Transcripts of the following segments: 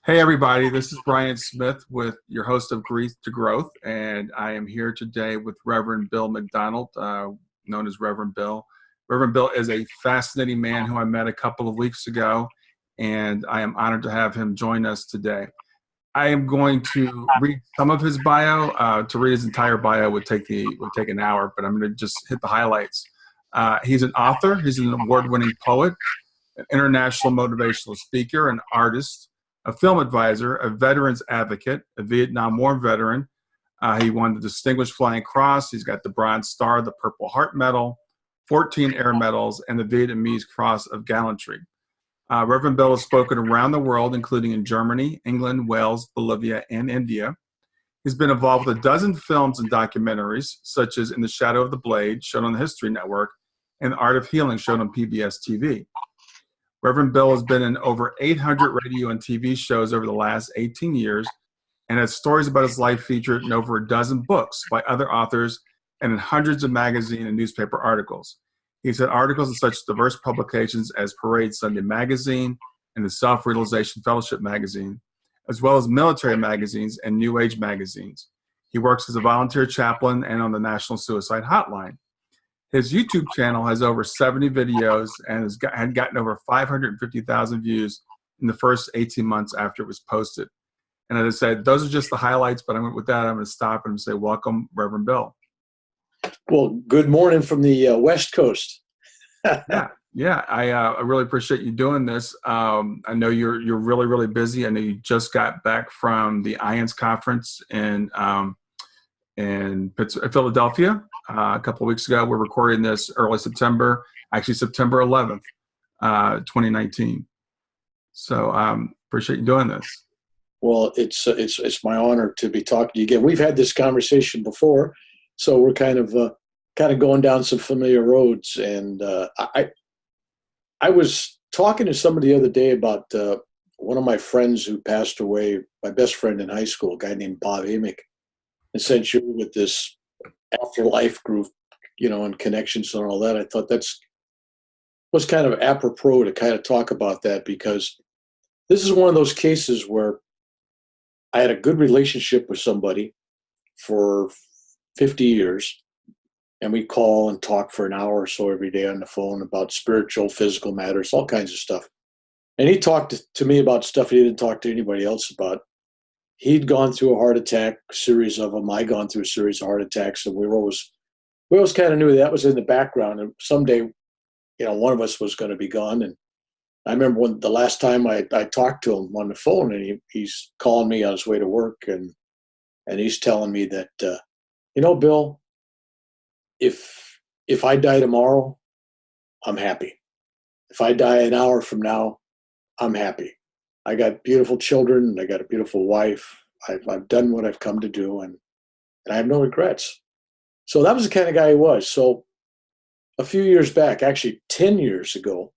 Hey everybody, this is Brian Smith with your host of Grief to Growth, and I am here today with Reverend Bill McDonald, known as Reverend Bill. Reverend Bill is a fascinating man who I met a couple of weeks ago, and I am honored to have him join us today. I am going to read some of his bio. To read his entire bio would take an hour, but I'm going to just hit the highlights. He's an author. He's an award-winning poet, an international motivational speaker, an artist, a film advisor, a veterans advocate, a Vietnam War veteran. He won the Distinguished Flying Cross. He's got the Bronze Star, the Purple Heart Medal, 14 Air Medals, and the Vietnamese Cross of Gallantry. Reverend Bill has spoken around the world, including in Germany, England, Wales, Bolivia, and India. He's been involved with a dozen films and documentaries, such as In the Shadow of the Blade, shown on the History Network, and The Art of Healing, shown on PBS TV. Reverend Bill has been in over 800 radio and TV shows over the last 18 years and has stories about his life featured in over a dozen books by other authors and in hundreds of magazine and newspaper articles. He's had articles in such diverse publications as Parade Sunday Magazine and the Self-Realization Fellowship Magazine, as well as military magazines and New Age magazines. He works as a volunteer chaplain and on the National Suicide Hotline. His YouTube channel has over 70 videos and had gotten over 550,000 views in the first 18 months after it was posted. And as I said, those are just the highlights, but with that, I'm going to stop and say, welcome, Reverend Bill. Well, good morning from the West Coast. Yeah. I really appreciate you doing this. I know you're really, really busy. I know you just got back from the IANS conference in Philadelphia a couple of weeks ago. We're recording this early September, actually September 11th, 2019. So appreciate you doing this. Well, it's my honor to be talking to you again. We've had this conversation before, so we're kind of going down some familiar roads. And I was talking to somebody the other day about one of my friends who passed away, my best friend in high school, a guy named Bob Amick, and since you're with this afterlife group, and connections and all that, I thought was kind of apropos to kind of talk about that, because this is one of those cases where I had a good relationship with somebody for 50 years, and we call and talk for an hour or so every day on the phone about spiritual, physical matters, all kinds of stuff. And he talked to me about stuff he didn't talk to anybody else about. He'd gone through a heart attack, a series of them. I'd gone through a series of heart attacks, and we always kind of knew that was in the background. And someday, one of us was going to be gone. And I remember when the last time I talked to him on the phone, and he's calling me on his way to work, and he's telling me that, Bill, if I die tomorrow, I'm happy. If I die an hour from now, I'm happy. I got beautiful children, and I got a beautiful wife. I've done what I've come to do, and I have no regrets. So that was the kind of guy he was. So a few years back, actually 10 years ago,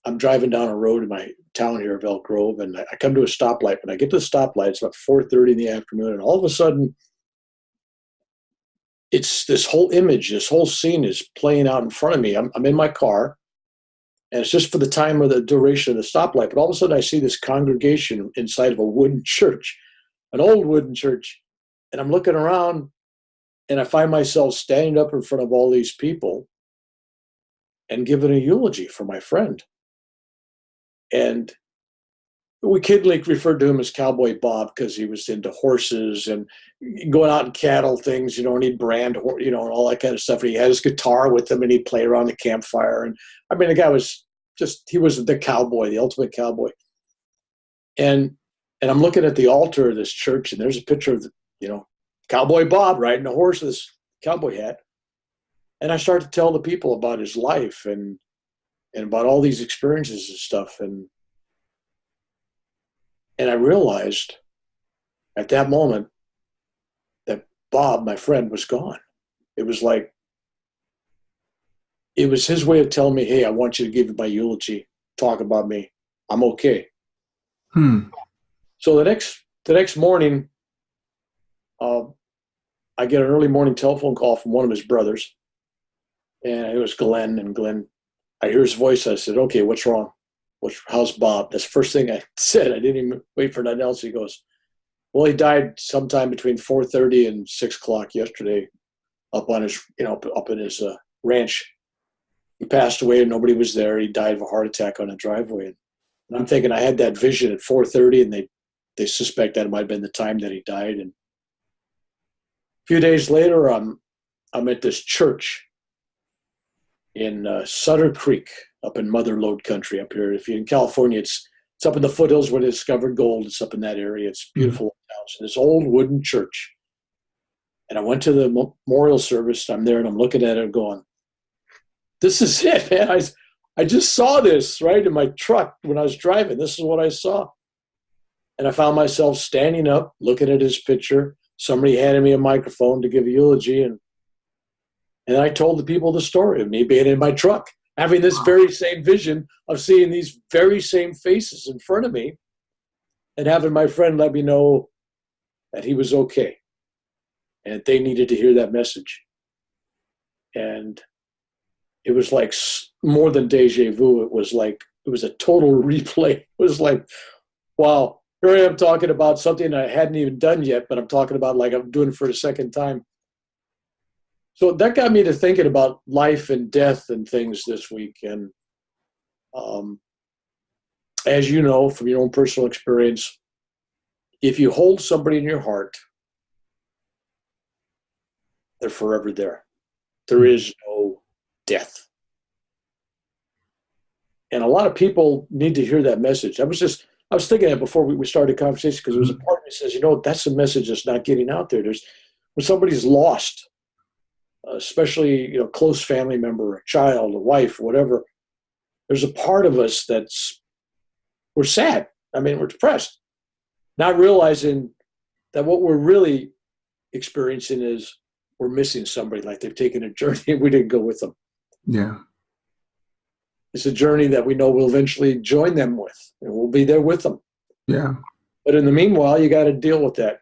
I'm driving down a road in my town here of Elk Grove, and I come to a stoplight. When I get to the stoplight, it's about 4:30 in the afternoon, and all of a sudden, it's this whole image, this whole scene is playing out in front of me. I'm in my car, and it's just for the time of the duration of the stoplight. But all of a sudden, I see this congregation inside of a wooden church, an old wooden church. And I'm looking around, and I find myself standing up in front of all these people and giving a eulogy for my friend. And we kidly referred to him as Cowboy Bob because he was into horses and going out and cattle things, and he'd brand, and all that kind of stuff. And he had his guitar with him, and he'd play around the campfire. And I mean, the guy was he was the cowboy, the ultimate cowboy. And I'm looking at the altar of this church, and there's a picture of Cowboy Bob riding a horse with his cowboy hat. And I start to tell the people about his life and about all these experiences and stuff. And I realized at that moment that Bob, my friend, was gone. It was like, it was his way of telling me, hey, I want you to give my eulogy, talk about me. I'm okay. So the next morning, I get an early morning telephone call from one of his brothers, and it was Glenn. And Glenn, I hear his voice. I said, okay, what's wrong? how's Bob? That's the first thing I said. I didn't even wait for nothing else. He goes, well, he died sometime between 4:30 and 6 o'clock yesterday up on his, up in his ranch. He passed away and nobody was there. He died of a heart attack on a driveway. And I'm thinking I had that vision at 4:30 and they suspect that it might have been the time that he died. And a few days later, I'm at this church in Sutter Creek up in Mother Lode country up here. If you're in California, it's up in the foothills where they discovered gold. It's up in that area. It's beautiful house. And this old wooden church. And I went to the memorial service. I'm there and I'm looking at it going, this is it, man. I just saw this right in my truck when I was driving. This is what I saw. And I found myself standing up, looking at his picture. Somebody handed me a microphone to give a eulogy. And I told the people the story of me being in my truck, having this very same vision of seeing these very same faces in front of me and having my friend let me know that he was okay and they needed to hear that message. And it was like more than deja vu. It was a total replay. It was like, wow, here I am talking about something I hadn't even done yet, but I'm talking about like I'm doing it for the second time. So that got me to thinking about life and death and things this week. And as you know from your own personal experience, if you hold somebody in your heart, they're forever there. There is no death. And a lot of people need to hear that message. I was thinking that before we started the conversation, because there was a part of me that says, that's a message that's not getting out there. When somebody's lost, especially, close family member, a child, a wife, whatever, there's a part of us we're sad. We're depressed, not realizing that what we're really experiencing is we're missing somebody, like they've taken a journey and we didn't go with them. Yeah. It's a journey that we know we'll eventually join them with, and we'll be there with them. Yeah. But in the meanwhile, you got to deal with that.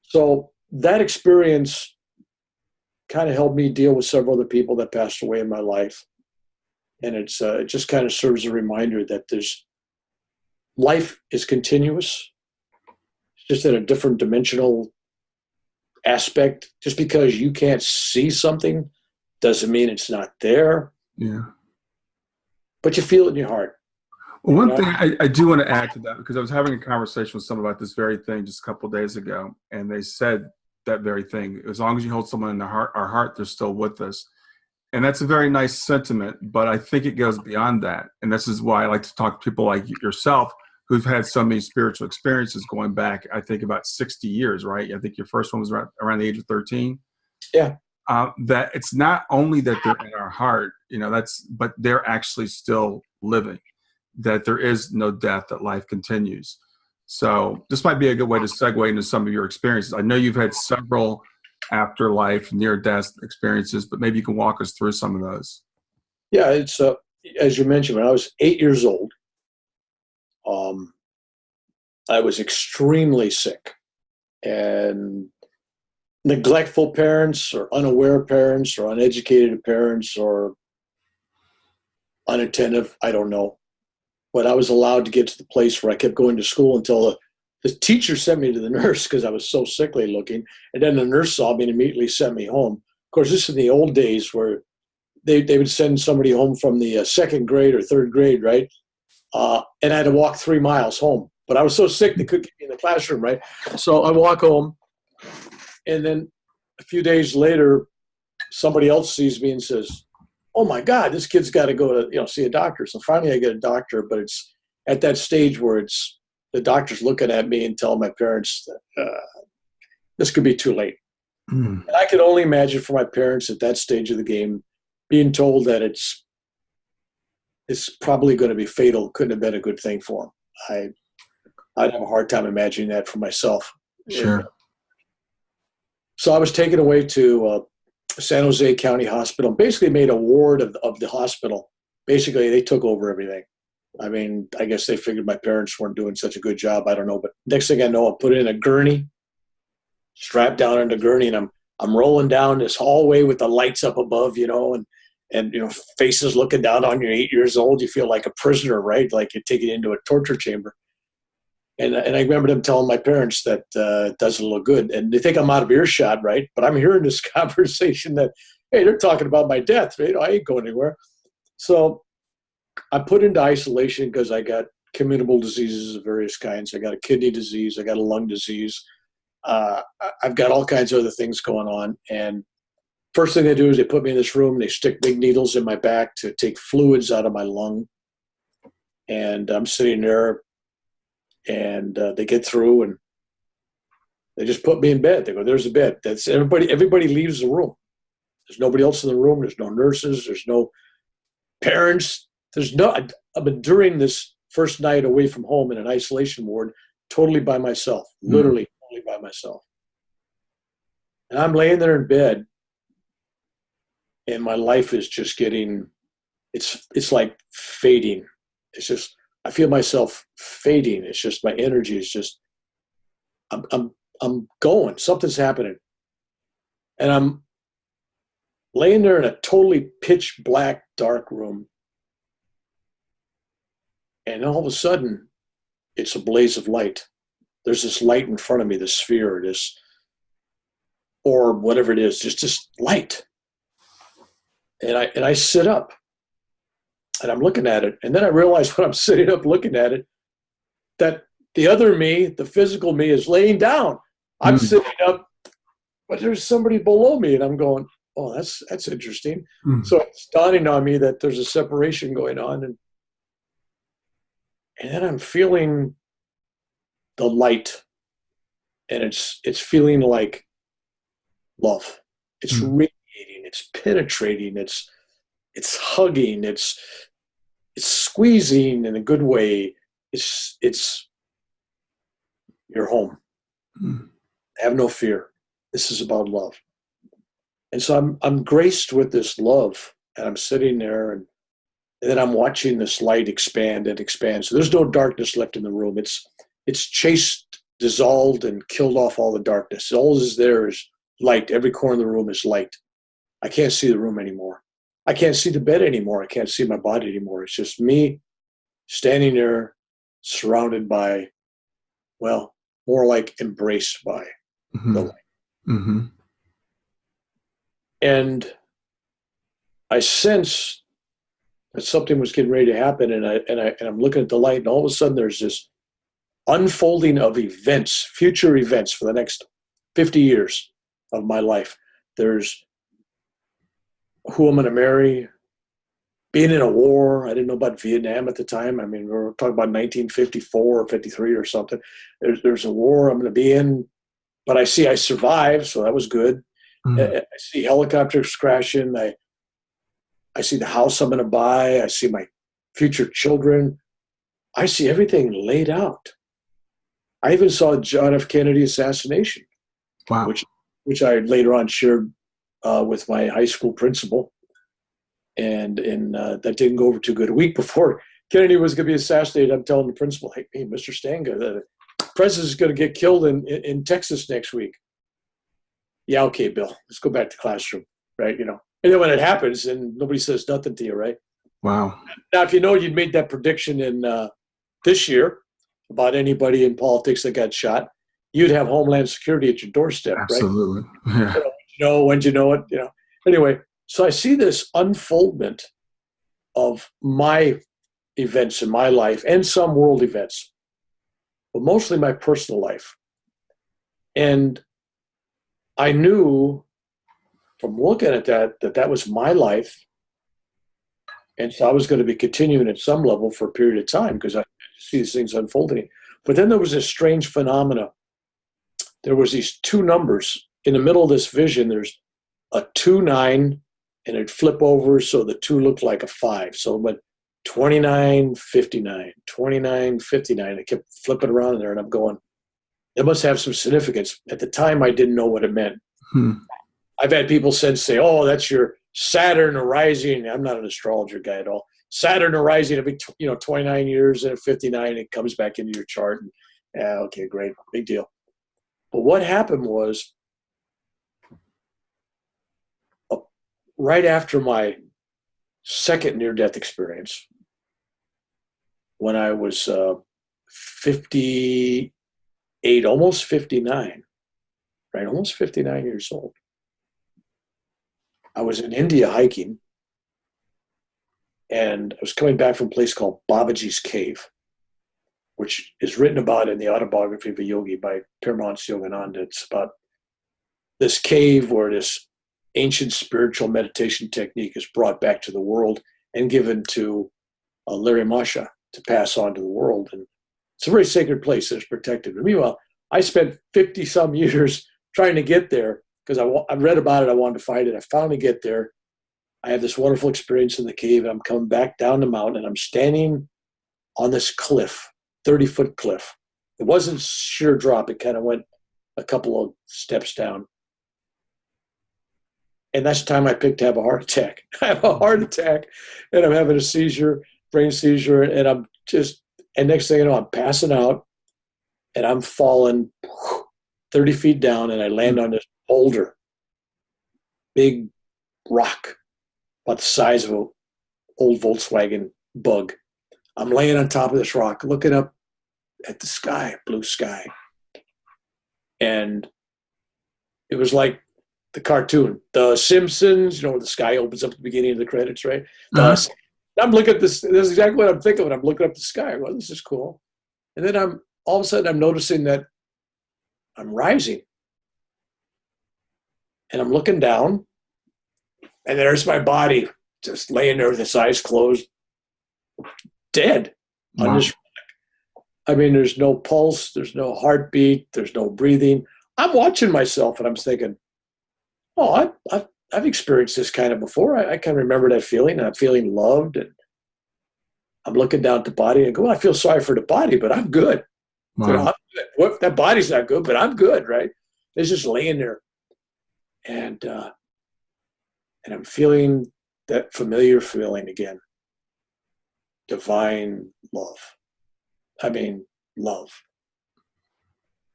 So that experience kind of helped me deal with several other people that passed away in my life. And it just kind of serves a reminder that life is continuous. It's just in a different dimensional aspect. Just because you can't see something doesn't mean it's not there. Yeah. But you feel it in your heart. Well, one thing I do want to add to that, because I was having a conversation with someone about this very thing just a couple of days ago, and they said that very thing. As long as you hold someone in our heart, they're still with us. And that's a very nice sentiment, but I think it goes beyond that. And this is why I like to talk to people like yourself who've had so many spiritual experiences going back, I think, about 60 years, right? I think your first one was around the age of 13. Yeah. That it's not only that they're in our heart, but they're actually still living, that there is no death, that life continues. So this might be a good way to segue into some of your experiences. I know you've had several afterlife, near-death experiences, but maybe you can walk us through some of those. Yeah, it's as you mentioned, when I was 8 years old, I was extremely sick, and neglectful parents or unaware parents or uneducated parents or unattentive, I don't know. But I was allowed to get to the place where I kept going to school until the teacher sent me to the nurse because I was so sickly looking. And then the nurse saw me and immediately sent me home. Of course, this is in the old days where they would send somebody home from the second grade or third grade, right? And I had to walk 3 miles home. But I was so sick they couldn't get me in the classroom, right? So I walk home. And then a few days later, somebody else sees me and says, oh my God, this kid's got to go to, see a doctor. So finally I get a doctor, but it's at that stage where the doctor's looking at me and telling my parents that this could be too late. And I could only imagine for my parents at that stage of the game being told that it's probably going to be fatal. Couldn't have been a good thing for them. I'd have a hard time imagining that for myself. Sure. And, so I was taken away to San Jose County Hospital, basically made a ward of the hospital. Basically, they took over everything. I guess they figured my parents weren't doing such a good job. I don't know. But next thing I know, I'm put in a gurney, strapped down in a gurney, and I'm rolling down this hallway with the lights up above, and and, faces looking down on you, 8 years old. You feel like a prisoner, right? Like you're taken into a torture chamber. And I remember them telling my parents that it doesn't look good. And they think I'm out of earshot, right? But I'm hearing this conversation that, hey, they're talking about my death. I ain't going anywhere. So I put into isolation because I got communicable diseases of various kinds. I got a kidney disease. I got a lung disease. I've got all kinds of other things going on. And first thing they do is they put me in this room. They stick big needles in my back to take fluids out of my lung. And I'm sitting there. And they get through and they just put me in bed. They go, there's a bed. That's everybody. Everybody leaves the room. There's nobody else in the room. There's no nurses. There's no parents. I've been during this first night away from home in an isolation ward, totally by myself, literally totally by myself. And I'm laying there in bed and my life is just getting, it's like fading. It's just, I feel myself fading. It's just my energy is just, I'm going. Something's happening, and I'm laying there in a totally pitch black, dark room, and all of a sudden, it's a blaze of light. There's this light in front of me, this sphere, this orb, whatever it is, just light, and I sit up. And I'm looking at it. And then I realize when I'm sitting up looking at it, that the other me, the physical me, is laying down. I'm sitting up, but there's somebody below me. And I'm going, oh, that's interesting. So it's dawning on me that there's a separation going on. And then I'm feeling the light. And it's feeling like love. It's radiating. It's penetrating. It's hugging. It's squeezing in a good way. It's you're home. Have no fear. This is about love. And so I'm graced with this love, and I'm sitting there, and then I'm watching this light expand and expand. So there's no darkness left in the room. It's chased, dissolved, and killed off all the darkness. All is there is light. Every corner of the room is light. I can't see the room anymore. I can't see the bed anymore. I can't see my body anymore. It's just me standing there surrounded by, well, more like embraced by the light. And I sensed that something was getting ready to happen, and I'm looking at the light, and all of a sudden there's this unfolding of events, future events for the next 50 years of my life. There's who I'm going to marry, being in a war. I didn't know about Vietnam at the time. I mean, we were talking about 1954 or 53 or something. There's a war I'm going to be in, but I see I survived, so that was good. I see helicopters crashing. I see the house I'm going to buy. I see my future children. I see everything laid out. I even saw John F. Kennedy assassination, which I later on shared with my high school principal, and that didn't go over too good. A week before Kennedy was going to be assassinated, I'm telling the principal, hey, Mr. Stanga, the president's going to get killed in Texas next week. Yeah, okay, Bill, let's go back to classroom, right? And then when it happens, and nobody says nothing to you, right? Wow. Now, if you'd made that prediction in this year about anybody in politics that got shot, you'd have Homeland Security at your doorstep, Absolutely. right? Yeah. When'd you know it? Anyway, so I see this unfoldment of my events in my life and some world events, but mostly my personal life. And I knew from looking at that was my life. And so I was going to be continuing at some level for a period of time because I see these things unfolding. But then there was this strange phenomena. There was these two numbers in the middle of this vision. There's a 2-9, and it'd flip over so the 2 looked like a 5. So it went 29, 59, 29, 59. I kept flipping around there, and I'm going, it must have some significance. At the time, I didn't know what it meant. I've had people since say, oh, that's your Saturn arising. I'm not an astrologer guy at all. Saturn arising every 29 years and at 59, it comes back into your chart. And, yeah, okay, great, big deal. But what happened was, right after my second near-death experience when I was 58, almost 59, right? Almost 59 years old. I was in India hiking, and I was coming back from a place called Babaji's Cave, which is written about in the autobiography of a yogi by Paramahansa Yogananda. It's about this cave where this ancient spiritual meditation technique is brought back to the world and given to Larry Masha to pass on to the world. And it's a very sacred place that's protected. But meanwhile, I spent 50 some years trying to get there because I read about it. I wanted to find it. I finally get there. I have this wonderful experience in the cave, and I'm coming back down the mountain, and I'm standing on this cliff, 30-foot cliff. It wasn't sheer drop. It kind of went a couple of steps down. And that's the time I picked to have a heart attack. I have a heart attack, and I'm having a seizure, brain seizure, and and next thing you know, I'm passing out, and I'm falling 30 feet down, and I land on this boulder, big rock, about the size of an old Volkswagen Bug. I'm laying on top of this rock, looking up at the sky, blue sky. And it was like the cartoon, The Simpsons, where the sky opens up at the beginning of the credits, right? I'm looking at this. This is exactly what I'm thinking when I'm looking up the sky. Well, this is cool. And then all of a sudden I'm noticing that I'm rising. And I'm looking down, and there's my body just laying there with its eyes closed, dead on this rock. I mean, there's no pulse, there's no heartbeat, there's no breathing. I'm watching myself, and I'm thinking, oh, I've experienced this kind of before. I can remember that feeling. I'm feeling loved, and I'm looking down at the body and go, well, I feel sorry for the body, but I'm good. Wow. I'm good. Well, that body's not good, but I'm good, right? It's just laying there. And I'm feeling that familiar feeling again. Divine love. I mean, love.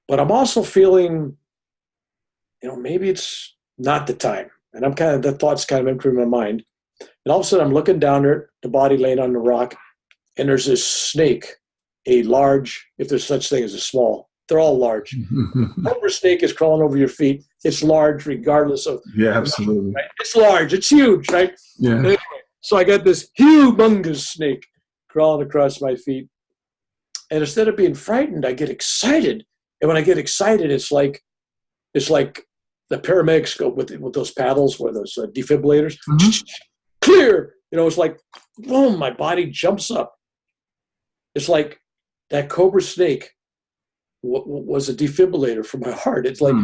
But I'm also feeling, maybe it's not the time. And the thoughts kind of entering my mind. And all of a sudden I'm looking down there, the body laying on the rock, and there's this snake, a large, if there's such thing as a small, they're all large. Cobra snake is crawling over your feet. It's large regardless of. Yeah, absolutely. Right? It's large. It's huge, right? Yeah. Anyway, so I got this humongous snake crawling across my feet. And instead of being frightened, I get excited. And when I get excited, it's like the paramedics go with those paddles, with those defibrillators. Mm-hmm. Clear. It's like, boom, my body jumps up. It's like that cobra snake was a defibrillator for my heart. It's like,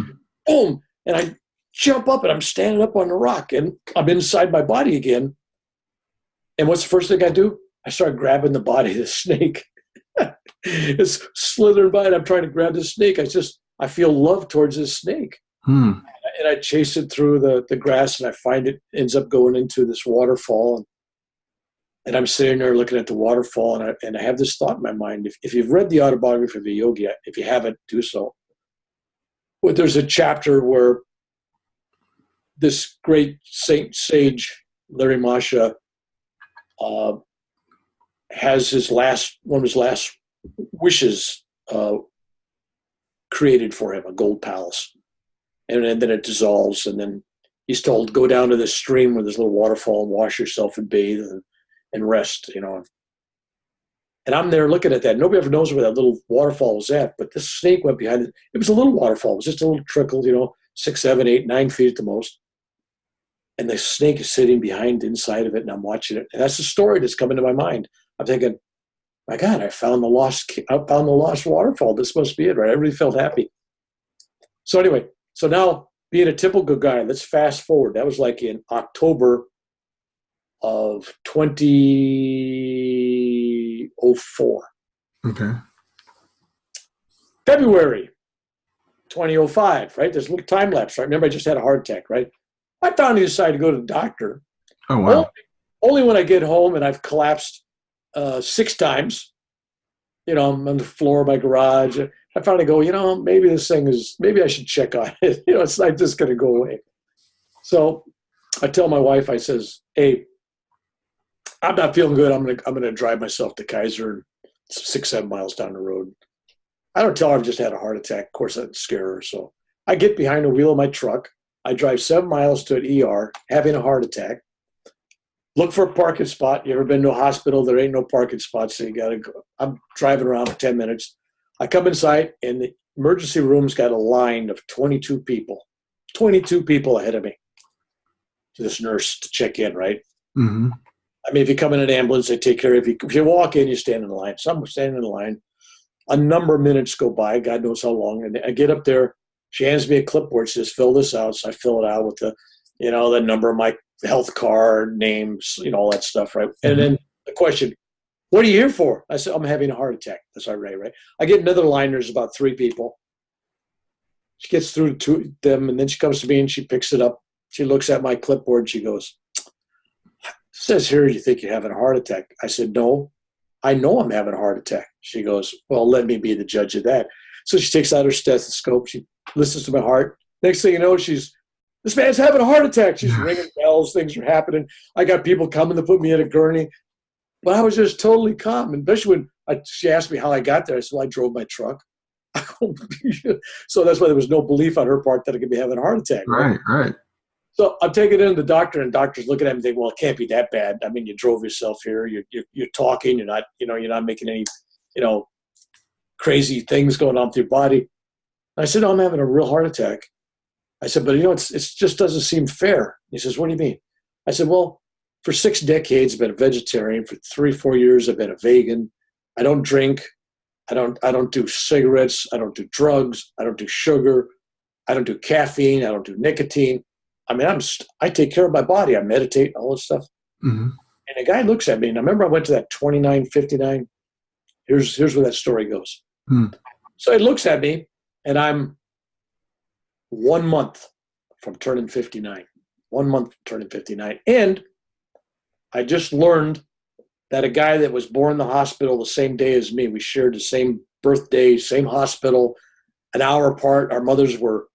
boom, and I jump up, and I'm standing up on the rock, and I'm inside my body again. And what's the first thing I do? I start grabbing the body of the snake. It's slithering by, and I'm trying to grab the snake. I feel love towards this snake. And I chase it through the grass, and I find it ends up going into this waterfall. And I'm sitting there looking at the waterfall, and I have this thought in my mind. If you've read the autobiography of a yogi, if you haven't, do so. But there's a chapter where this great sage, Larry Masha, has one of his last wishes created for him, a gold palace. And then it dissolves, and then he's told, go down to this stream where there's a little waterfall and wash yourself and bathe and rest, And I'm there looking at that. Nobody ever knows where that little waterfall was at, but this snake went behind it. It was a little waterfall. It was just a little trickle, 6, 7, 8, 9 feet at the most. And the snake is sitting inside of it, and I'm watching it. And that's the story that's coming to my mind. I'm thinking, my God, I found the lost waterfall. This must be it, right? Everybody felt happy. So anyway, now being a typical guy, let's fast forward. That was like in October of 2004. Okay. February 2005, right? There's a little time lapse, right? Remember, I just had a heart attack, right? I finally decided to go to the doctor. Oh, wow. Only when I get home and I've collapsed 6 times. I'm on the floor of my garage. I finally go, maybe maybe I should check on it. It's not just going to go away. So I tell my wife, I says, hey, I'm not feeling good. I'm gonna drive myself to Kaiser, 6-7 miles down the road. I don't tell her I've just had a heart attack. Of course, I'd scare her. So I get behind the wheel of my truck. I drive 7 miles to an ER, having a heart attack. Look for a parking spot. You ever been to a hospital? There ain't no parking spots, so you got to go. I'm driving around for 10 minutes. I come inside, and the emergency room's got a line of 22 people. 22 people ahead of me. To this nurse to check in, right? Mm-hmm. I mean, if you come in an ambulance, they take care of you. If you walk in, you stand in the line. Some standing in the line. A number of minutes go by, God knows how long. And I get up there. She hands me a clipboard. She says, fill this out. So I fill it out with the number of my health card, names, all that stuff, right? And then the question, what are you here for? I said, I'm having a heart attack. That's all right, right? I get another line. There's about 3 people. She gets through to them, and then she comes to me, and she picks it up. She looks at my clipboard, and she goes, it says here you think you're having a heart attack. I said, no, I know I'm having a heart attack. She goes, well, let me be the judge of that. So she takes out her stethoscope. She listens to my heart. Next thing you know, this man's having a heart attack. She's ringing bells. Things are happening. I got people coming to put me in a gurney. But I was just totally calm. And especially when she asked me how I got there, I said, well, I drove my truck. So that's why there was no belief on her part that I could be having a heart attack. Right. So I'm taking it in the doctor, and the doctor's looking at me and thinking, well, it can't be that bad. I mean, you drove yourself here. You're talking. You're not making any, crazy things going on with your body. And I said, no, I'm having a real heart attack. I said, but it just doesn't seem fair. He says, what do you mean? I said, well, for 6 decades, I've been a vegetarian. For 3-4 years, I've been a vegan. I don't drink. I don't do cigarettes. I don't do drugs. I don't do sugar. I don't do caffeine. I don't do nicotine. I mean, I take care of my body. I meditate, all this stuff. Mm-hmm. And the guy looks at me, and I remember I went to that 29:59. Here's where that story goes. Mm. So he looks at me, and I'm 1 month from turning 59. 1 month from turning 59. And I just learned that a guy that was born in the hospital the same day as me, we shared the same birthday, same hospital, an hour apart. Our mothers were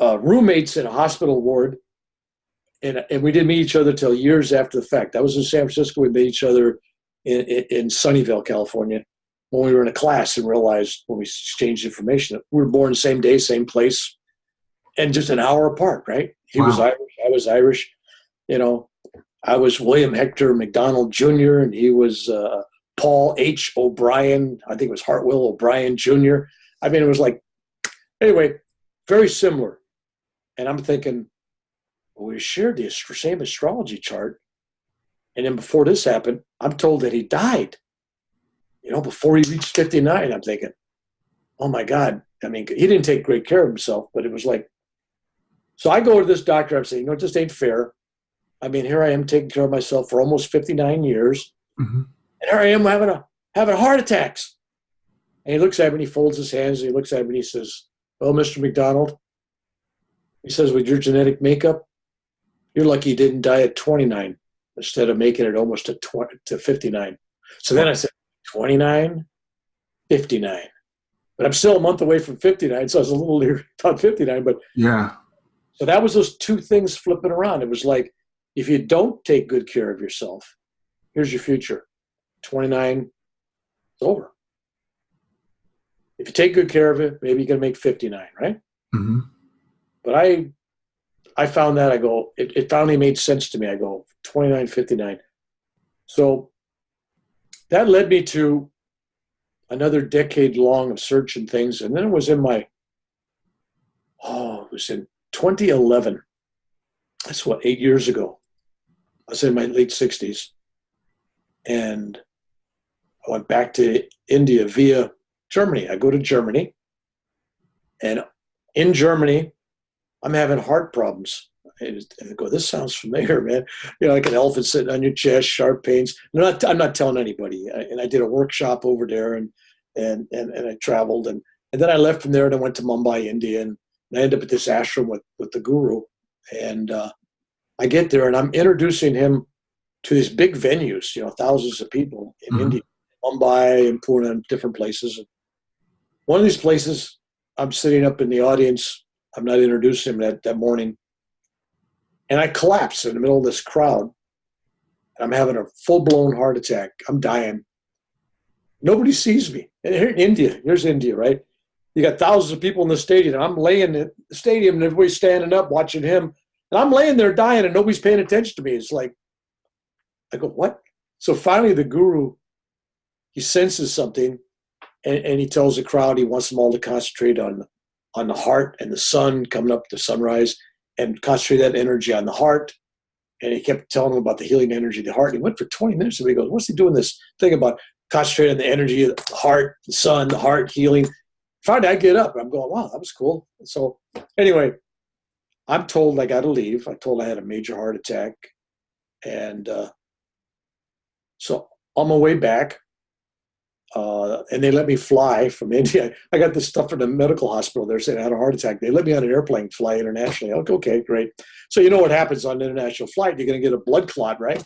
roommates in a hospital ward, and we didn't meet each other till years after the fact. I was in San Francisco. We met each other in Sunnyvale, California, when we were in a class, and realized when we exchanged information that we were born the same day, same place, and just an hour apart, right? He was Irish, I was Irish. I was William Hector McDonald Jr., and he was Paul H. O'Brien. I think it was Hartwell O'Brien Jr. I mean, it was like, anyway, very similar. And I'm thinking, well, we shared the same astrology chart. And then before this happened, I'm told that he died, before he reached 59. I'm thinking, oh my God. I mean, he didn't take great care of himself, but it was like, so I go to this doctor. I'm saying, it just ain't fair. I mean, here I am taking care of myself for almost 59 years. Mm-hmm. And here I am having heart attacks. And he looks at me and he folds his hands and he looks at me and he says, well, Mr. McDonald, he says, with your genetic makeup, you're lucky you didn't die at 29 instead of making it almost to 59. So then I said, 29, 59. But I'm still a month away from 59, so I was a little leery about 59. But yeah. So that was those two things flipping around. It was like, if you don't take good care of yourself, here's your future. 29, it's over. If you take good care of it, maybe you're going to make 59, right? Mm-hmm. But I found that, it finally made sense to me. I go, 29, 59. So that led me to another decade long of searching things. And then it was in 2011. That's 8 years ago. I was in my late 60s. And I went back to India via Germany. I go to Germany. And in Germany, I'm having heart problems. And I go, this sounds familiar, man. Like an elephant sitting on your chest, sharp pains. I'm not telling anybody. And I did a workshop over there, and I traveled. And then I left from there and I went to Mumbai, India. And I ended up at this ashram with the guru. And I get there and I'm introducing him to these big venues, thousands of people in Mm-hmm. India, Mumbai and Pune and different places. One of these places, I'm sitting up in the audience. I'm not introducing him that morning. And I collapse in the middle of this crowd. I'm having a full-blown heart attack. I'm dying. Nobody sees me. And here in India, here's India, right? You got thousands of people in the stadium. I'm laying in the stadium and everybody's standing up watching him. And I'm laying there dying and nobody's paying attention to me. It's like, I go, what? So finally the guru, he senses something and he tells the crowd he wants them all to concentrate on the heart and the sun coming up, the sunrise, and concentrate that energy on the heart. And he kept telling them about the healing energy of the heart. He went for 20 minutes and he goes, what's he doing this thing about concentrating on the energy of the heart, the sun, the heart, healing? Finally, I get up. I'm going, wow, that was cool. So anyway, I'm told I got to leave. I told I had a major heart attack. And so on my way back, and they let me fly from India. I got this stuff from the medical hospital. They're saying I had a heart attack. They let me on an airplane, fly internationally. Okay, great. So you know what happens on an international flight? You're going to get a blood clot, right?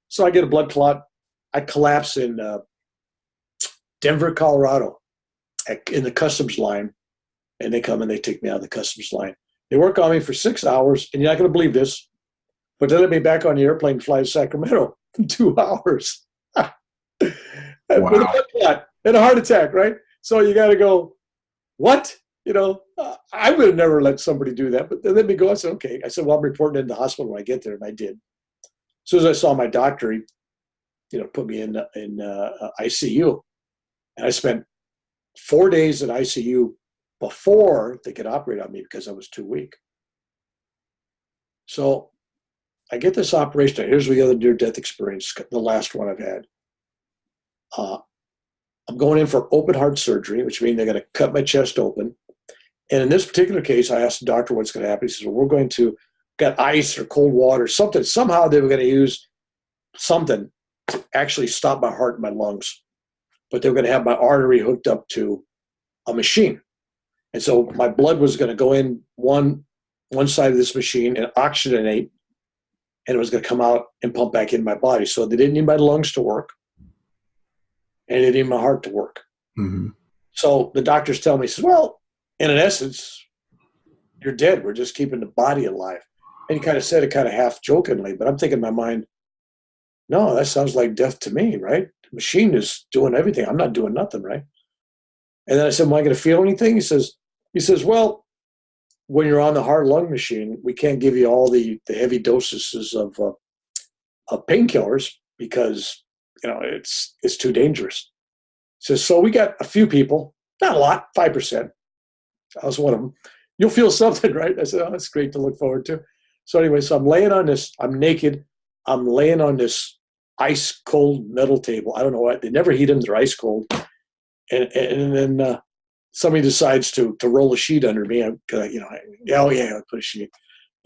So I get a blood clot. I collapse in Denver, Colorado, in the customs line. And they come and they take me out of the customs line. They work on me for 6 hours, and you're not going to believe this, but they let me back on the airplane and fly to Sacramento in 2 hours. Wow. With a blood clot and a heart attack, right? So you got to go, what? I would have never let somebody do that, but they let me go. I said, okay. I said, well, I'm reporting in the hospital when I get there, and I did. As soon as I saw my doctor, he, put me in ICU, and I spent 4 days in ICU before they could operate on me because I was too weak. So I get this operation. Here's the other near-death experience, the last one I've had. I'm going in for open heart surgery, which means they're going to cut my chest open. And in this particular case, I asked the doctor what's going to happen. He says, well, we're going to get ice or cold water, something. Somehow they were going to use something to actually stop my heart and my lungs. But they were going to have my artery hooked up to a machine. And so my blood was going to go in one side of this machine and oxygenate, and it was going to come out and pump back in my body. So they didn't need my lungs to work, and they didn't need my heart to work. Mm-hmm. So the doctors tell me, says, well, in essence, you're dead. We're just keeping the body alive. And he kind of said it kind of half jokingly, but I'm thinking in my mind, no, that sounds like death to me, right? The machine is doing everything. I'm not doing nothing, right? And then I said, am I going to feel anything? He says, well, when you're on the heart lung machine, we can't give you all the heavy doses of painkillers because, it's too dangerous. He says, so we got a few people, not a lot, 5%. I was one of them. You'll feel something, right? I said, oh, that's great to look forward to. So anyway, so I'm laying on this, I'm naked. I'm laying on this ice cold metal table. I don't know what, they never heat them, they're ice cold. And then somebody decides to roll a sheet under me. I put a sheet.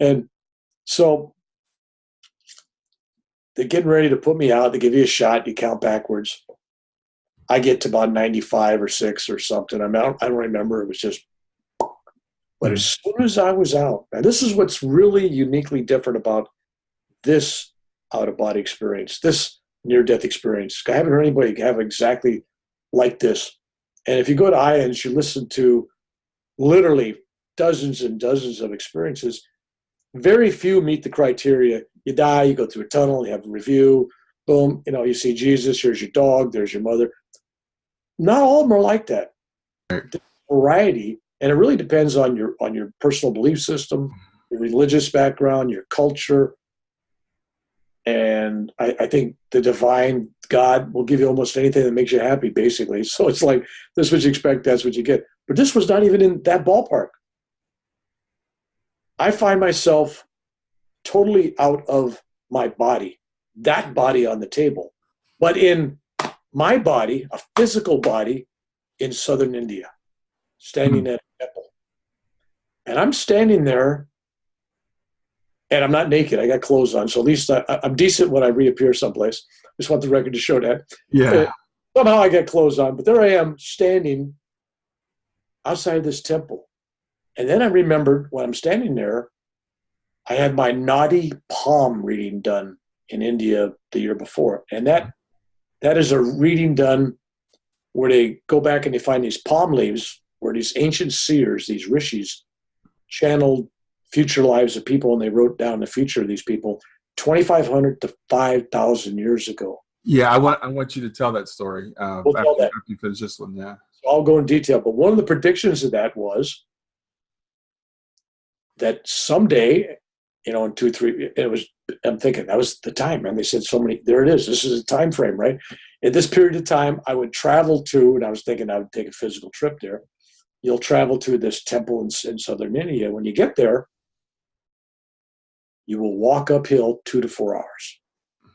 And so they're getting ready to put me out. They give you a shot. You count backwards. I get to about 95 or 6 or something. I don't remember. It was just, but as soon as I was out, and this is what's really uniquely different about this out-of-body experience, this near-death experience. I haven't heard anybody have exactly like this. And if you go to IANS, you listen to literally dozens and dozens of experiences. Very few meet the criteria. You die, you go through a tunnel, you have a review, boom, you see Jesus, here's your dog, there's your mother. Not all of them are like that. There's variety, and it really depends on your personal belief system, your religious background, your culture. And I think the divine God will give you almost anything that makes you happy, basically. So it's like, this is what you expect, that's what you get. But this was not even in that ballpark. I find myself totally out of my body, that body on the table, but in my body, a physical body in southern India, standing at a temple. And I'm standing there, and I'm not naked. I got clothes on, so at least I'm decent when I reappear someplace. Just want the record to show that. Yeah. Somehow I got clothes on, but there I am standing outside this temple. And then I remembered when I'm standing there, I had my Naadi Palm reading done in India the year before. And that is a reading done where they go back and they find these palm leaves where these ancient seers, these rishis, channeled future lives of people, and they wrote down the future of these people. 2,500 to 5,000 years ago. Yeah, I want you to tell that story We'll tell that. after you finish this one. Yeah. So I'll go in detail. But one of the predictions of that was that someday, in 2, 3, I'm thinking that was the time, man. They said so many, there it is. This is a time frame, right? At this period of time, I would travel to, and I was thinking I would take a physical trip there. You'll travel to this temple in southern India. When you get there, you will walk uphill 2 to 4 hours.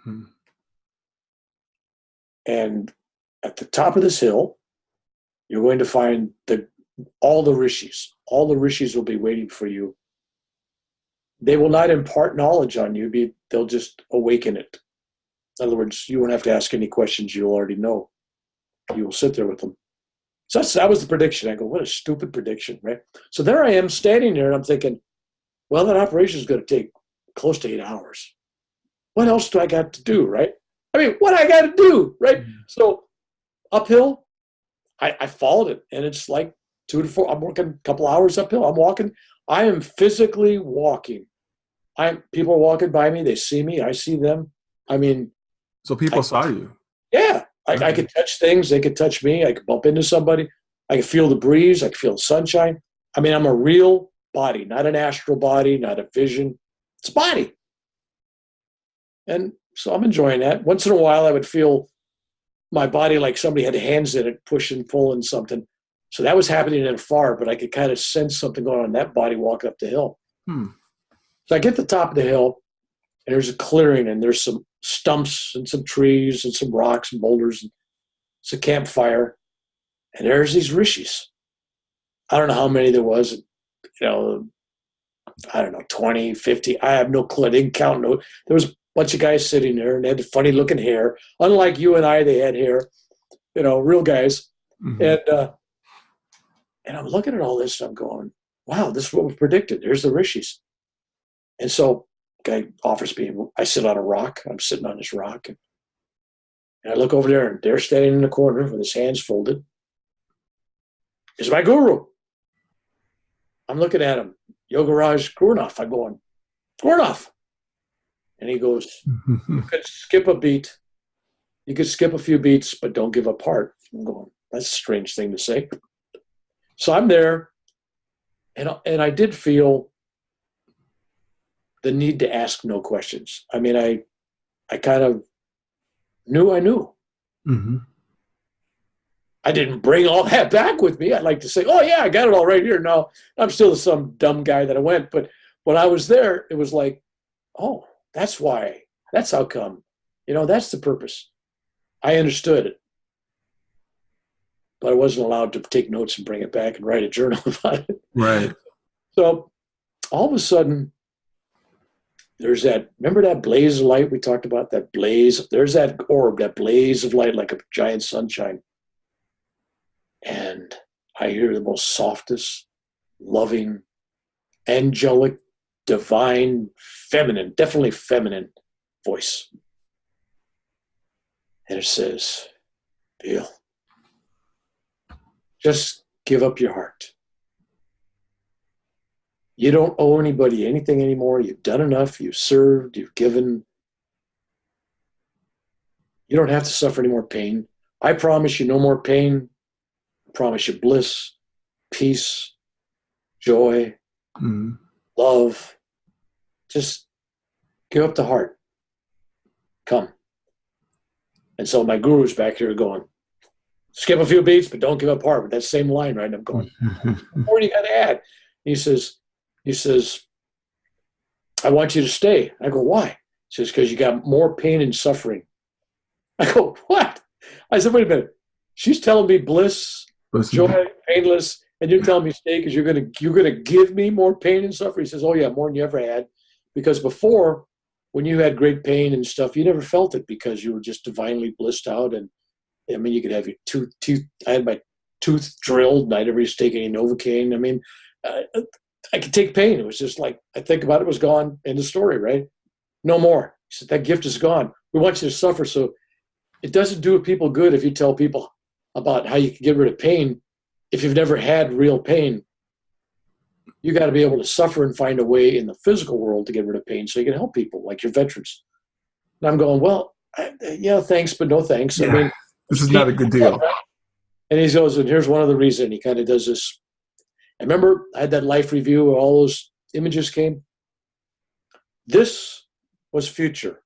Mm-hmm. And at the top of this hill, you're going to find all the rishis. All the rishis will be waiting for you. They will not impart knowledge on you. They'll just awaken it. In other words, you won't have to ask any questions you already know. You will sit there with them. So that was the prediction. I go, what a stupid prediction, right? So there I am standing there, and I'm thinking, well, that operation is going to take close to 8 hours. What else do I got to do, right? I mean, what I got to do, right? Mm-hmm. So uphill, I followed it, and it's like 2 to 4. I'm working a couple hours uphill. I'm walking. I am physically walking. People are walking by me. They see me. I see them. I mean. So people saw you. Yeah. I could touch things. They could touch me. I could bump into somebody. I could feel the breeze. I could feel the sunshine. I mean, I'm a real body, not an astral body, not a vision. It's a body. And so I'm enjoying that. Once in a while, I would feel my body like somebody had hands in it, pushing, pulling something. So that was happening in afar, but I could kind of sense something going on in that body walking up the hill. So I get to the top of the hill, and there's a clearing, and there's some stumps and some trees and some rocks and boulders. And it's a campfire, and there's these rishis. I don't know how many there was, I don't know, 20, 50. I have no clue. I didn't count. No, there was a bunch of guys sitting there, and they had funny looking hair. Unlike you and I, they had hair, real guys. Mm-hmm. And I'm looking at all this, and I'm going, wow, this is what was predicted. There's the rishis. And so guy offers me, I sit on a rock. I'm sitting on this rock. And I look over there, and they're standing in the corner with his hands folded. Is my guru. I'm looking at him, Yogaraj Gurnath. I'm going, Gurnath. And he goes, you could skip a beat. You could skip a few beats, but don't give up heart. I'm going, that's a strange thing to say. So I'm there, and I did feel the need to ask no questions. I mean, I kind of knew I knew. Mm-hmm. I didn't bring all that back with me. I'd like to say, oh, yeah, I got it all right here. No, I'm still some dumb guy that I went. But when I was there, it was like, oh, that's why. That's how come. That's the purpose. I understood it. But I wasn't allowed to take notes and bring it back and write a journal about it. Right. So all of a sudden, there's remember that blaze of light we talked about? That blaze, there's that orb, that blaze of light like a giant sunshine. And I hear the most softest, loving, angelic, divine, feminine, definitely feminine voice. And it says, Bill, just give up your heart. You don't owe anybody anything anymore. You've done enough. You've served. You've given. You don't have to suffer any more pain. I promise you no more pain. I promise you bliss, peace, joy, love. Just give up the heart. Come. And so my guru's back here going, skip a few beats, but don't give up heart. But that same line, right? And I'm going, what do you got to add? He says, I want you to stay. I go, why? He says, because you got more pain and suffering. I go, what? I said, wait a minute. She's telling me bliss, joy, painless, and you're telling me stay because you're gonna give me more pain and suffering. He says, oh yeah, more than you ever had. Because before, when you had great pain and stuff, you never felt it because you were just divinely blissed out. And I mean, you could have your tooth. I had my tooth drilled, and I never used to take any Novocaine. I mean, I could take pain. It was just like, I think about it, was gone. End of story, right? No more. He said, that gift is gone. We want you to suffer. So it doesn't do people good if you tell people about how you can get rid of pain if you've never had real pain. You got to be able to suffer and find a way in the physical world to get rid of pain so you can help people, like your veterans. And I'm going, well, yeah, thanks, but no thanks. Yeah. I mean, This is not a good deal. and he goes, and here's one of the reasons. He kind of does this. I remember I had that life review where all those images came. This was future.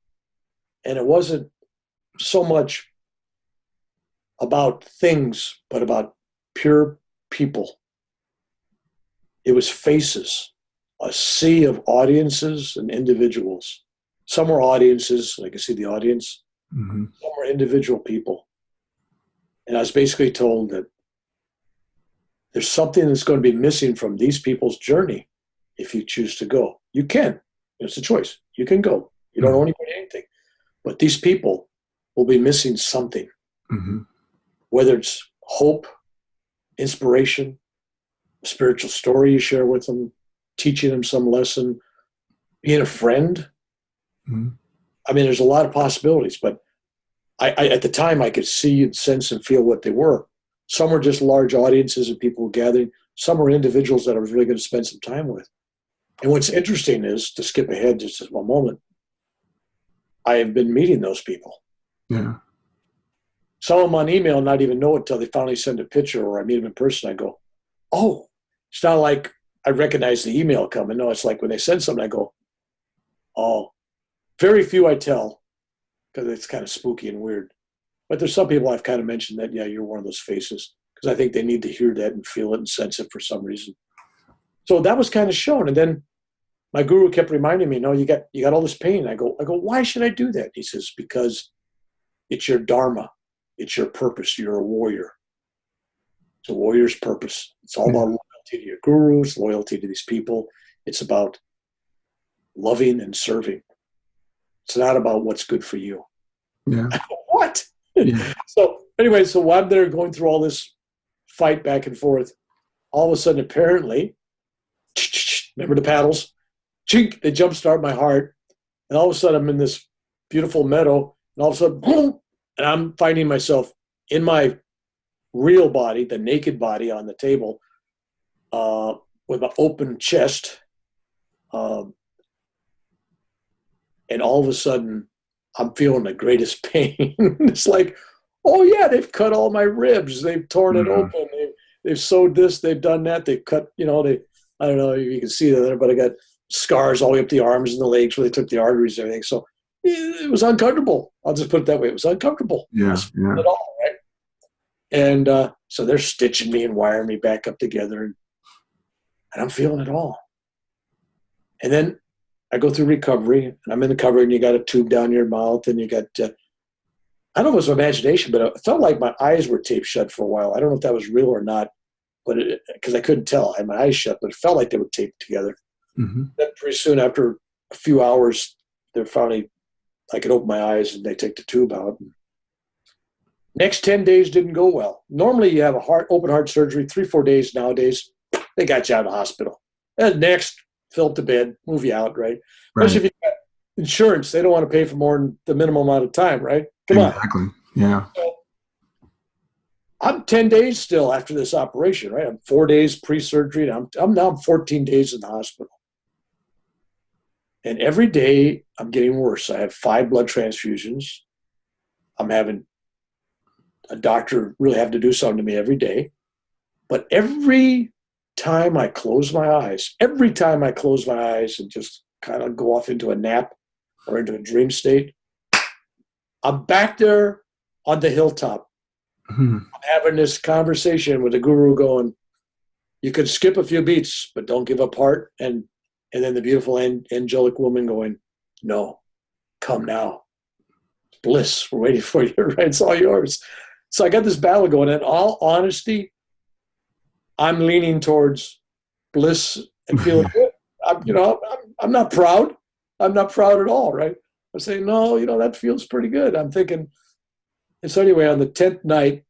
And it wasn't so much about things, but about pure people. It was faces, a sea of audiences and individuals. Some were audiences, I could see the audience. Mm-hmm. Some were individual people. And I was basically told that there's something that's going to be missing from these people's journey if you choose to go. You can. It's a choice. You can go. You don't owe anybody anything. But these people will be missing something. Mm-hmm. Whether it's hope, inspiration, a spiritual story you share with them, teaching them some lesson, being a friend. Mm-hmm. I mean, there's a lot of possibilities, but I at the time I could see and sense and feel what they were. Some were just large audiences of people gathering. Some were individuals that I was really going to spend some time with. And what's interesting is, to skip ahead just a moment, I have been meeting those people. Yeah. Some of them on email not even know it until they finally send a picture or I meet them in person. I go, oh, it's not like I recognize the email coming. No, it's like when they send something, I go, oh, very few I tell because it's kind of spooky and weird. But there's some people I've kind of mentioned that, yeah, you're one of those faces, because I think they need to hear that and feel it and sense it for some reason. So that was kind of shown. And then my guru kept reminding me, no, you got all this pain. I go, why should I do that? He says, because it's your dharma. It's your purpose. You're a warrior. It's a warrior's purpose. It's all about loyalty to your gurus, loyalty to these people. It's about loving and serving. It's not about what's good for you. Yeah. I go, what? Yeah. So anyway, so while I'm there going through all this fight back and forth, all of a sudden, apparently, remember the paddles? Chink, they jumpstart my heart. And all of a sudden, I'm in this beautiful meadow. And all of a sudden, boom, and I'm finding myself in my real body, the naked body on the table, with my open chest. And all of a sudden, I'm feeling the greatest pain. It's like, oh, yeah, they've cut all my ribs. They've torn it open. They've sewed this. They've done that. They've cut, I don't know if you can see that there, but I got scars all the way up the arms and the legs where they took the arteries and everything. So it was uncomfortable. I'll just put it that way. It was uncomfortable. Yeah. At all, right? And so they're stitching me and wiring me back up together. And I'm feeling it all. And then I go through recovery, and I'm in the recovery, and you got a tube down your mouth, and you got, I don't know if it was imagination, but it felt like my eyes were taped shut for a while. I don't know if that was real or not, but because I couldn't tell. I had my eyes shut, but it felt like they were taped together. Mm-hmm. Then pretty soon, after a few hours, they're finally, I could open my eyes, and they take the tube out. Next 10 days didn't go well. Normally, you have open heart surgery, 3-4 days nowadays. They got you out of the hospital. And next, fill up the bed, move you out, right? Especially if you got insurance, they don't want to pay for more than the minimum amount of time, right? Come on. Exactly. Yeah. So, I'm 10 days still after this operation, right? I'm 4 days pre-surgery, and I'm 14 days in the hospital. And every day I'm getting worse. I have 5 blood transfusions. I'm having a doctor really have to do something to me every day. But every time I close my eyes and just kind of go off into a nap or into a dream state, I'm back there on the hilltop. Mm-hmm. I'm having this conversation with the guru going, you could skip a few beats, but don't give up heart. And then the beautiful angelic woman going, no, come now. Bliss, we're waiting for you, right? It's all yours. So I got this battle going. In all honesty, I'm leaning towards bliss and feeling good. I'm not proud. I'm not proud at all, right? I'm saying, no, that feels pretty good. I'm thinking, and so anyway, on the 10th night,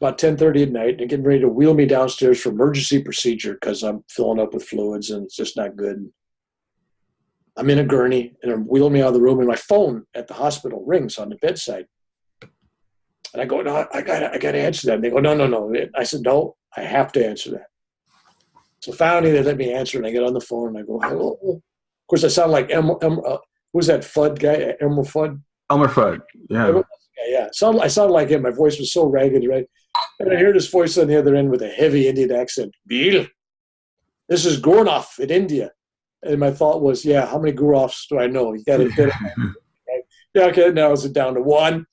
about 10:30 at night, they're getting ready to wheel me downstairs for emergency procedure because I'm filling up with fluids and it's just not good. I'm in a gurney and they're wheeling me out of the room, and my phone at the hospital rings on the bedside. And I go, no, I got to answer that. And they go, no. I said, no, I have to answer that. So finally they let me answer, and I get on the phone and I go, hello. Of course, I sound like who's that Fudd guy? Elmer Fudd? Elmer Fudd. Yeah. Yeah. I sound like him. My voice was so ragged, right? And I hear this voice on the other end with a heavy Indian accent. Bill, this is Gornoff in India. And my thought was, yeah, how many Gurnoffs do I know? You got to right? Yeah, okay, now it's down to one.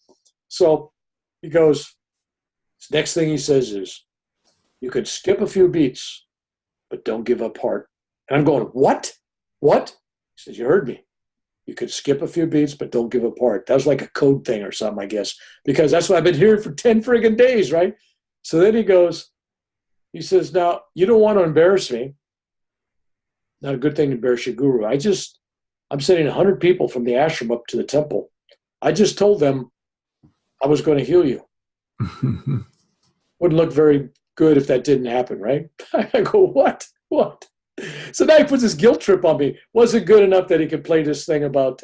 So he goes, next thing he says is, you could skip a few beats, but don't give up heart. And I'm going, what? What? He says, you heard me. You could skip a few beats, but don't give up heart. That was like a code thing or something, I guess, because that's what I've been hearing for 10 friggin' days, right? So then he says, now, you don't want to embarrass me. Not a good thing to embarrass your guru. I'm sending 100 people from the ashram up to the temple. I just told them I was going to heal you. Wouldn't look very good if that didn't happen, right? I go, what? What? So now he puts this guilt trip on me. Wasn't good enough that he could play this thing about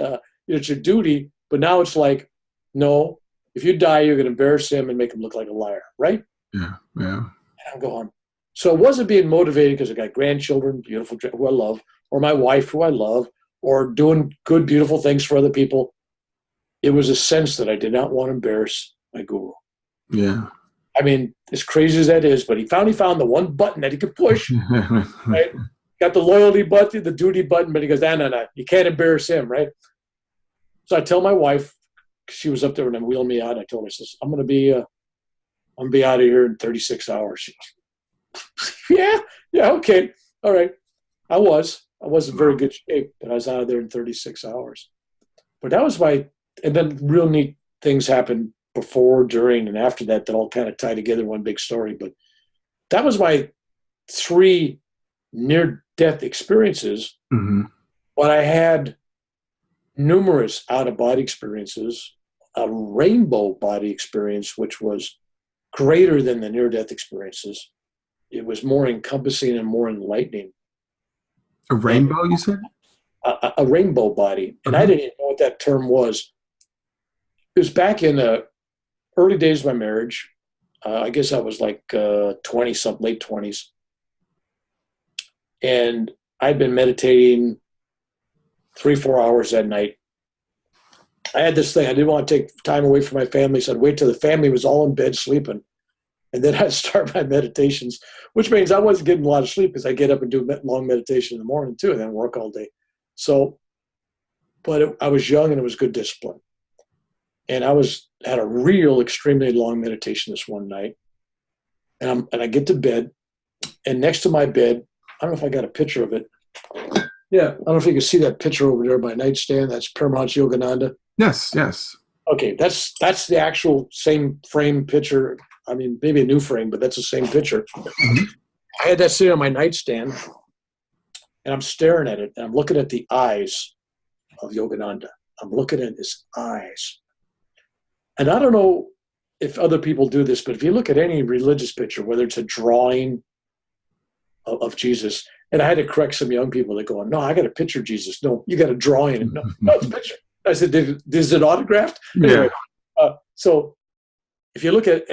it's your duty, but now it's like, no, if you die, you're going to embarrass him and make him look like a liar, right? Yeah, yeah. And I'm going. So it wasn't being motivated because I got grandchildren, beautiful, who I love, or my wife, who I love, or doing good, beautiful things for other people. It was a sense that I did not want to embarrass my guru. Yeah. I mean, as crazy as that is, but he finally found the one button that he could push, right? Got the loyalty button, the duty button, but he goes, no, you can't embarrass him, right? So I tell my wife, she was up there and wheeling me out. I told her, I says, I'm gonna be out of here in 36 hours. She goes, yeah, okay, all right. I was in very good shape, but I was out of there in 36 hours. But that was and then real neat things happened before, during, and after that all kind of tie together in one big story. But that was my 3 near-death experiences. Mm-hmm. But I had numerous out-of-body experiences, a rainbow body experience, which was greater than the near-death experiences. It was more encompassing and more enlightening. A rainbow, you said? A rainbow body. And I didn't even know what that term was. It was back in the early days of my marriage. I guess I was like 20-something, late 20s. And I'd been meditating 3-4 hours that night. I had this thing. I didn't want to take time away from my family, so I'd wait till the family was all in bed sleeping. And then I'd start my meditations, which means I wasn't getting a lot of sleep because I get up and do long meditation in the morning too, and then work all day. So, but I was young and it was good discipline. And I had a real extremely long meditation this one night. And I get to bed, and next to my bed, I don't know if I got a picture of it. Yeah, I don't know if you can see that picture over there by nightstand. That's Paramahansa Yogananda. Yes, yes. Okay, that's the actual same frame picture. I mean, maybe a new frame, but that's the same picture. Mm-hmm. I had that sitting on my nightstand, and I'm staring at it, and I'm looking at the eyes of Yogananda. I'm looking at his eyes. And I don't know if other people do this, but if you look at any religious picture, whether it's a drawing of Jesus, and I had to correct some young people that go, no, I got a picture of Jesus. No, you got a drawing. No, it's a picture. I said, is it autographed? Anyway, so if you look at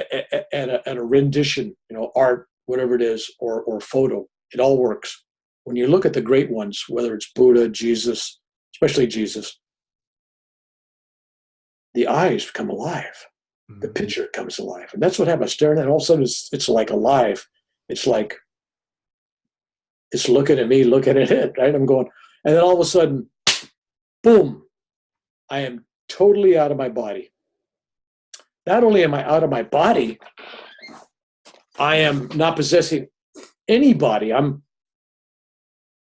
a rendition, art, whatever it is, or photo, it all works. When you look at the great ones, whether it's Buddha, Jesus, especially Jesus, the eyes come alive. The picture comes alive. And that's what happened. Staring at it, all of a sudden it's like alive. It's like, it's looking at me, looking at it, right? I'm going, and then all of a sudden, boom, I am totally out of my body. Not only am I out of my body, I am not possessing any body. I'm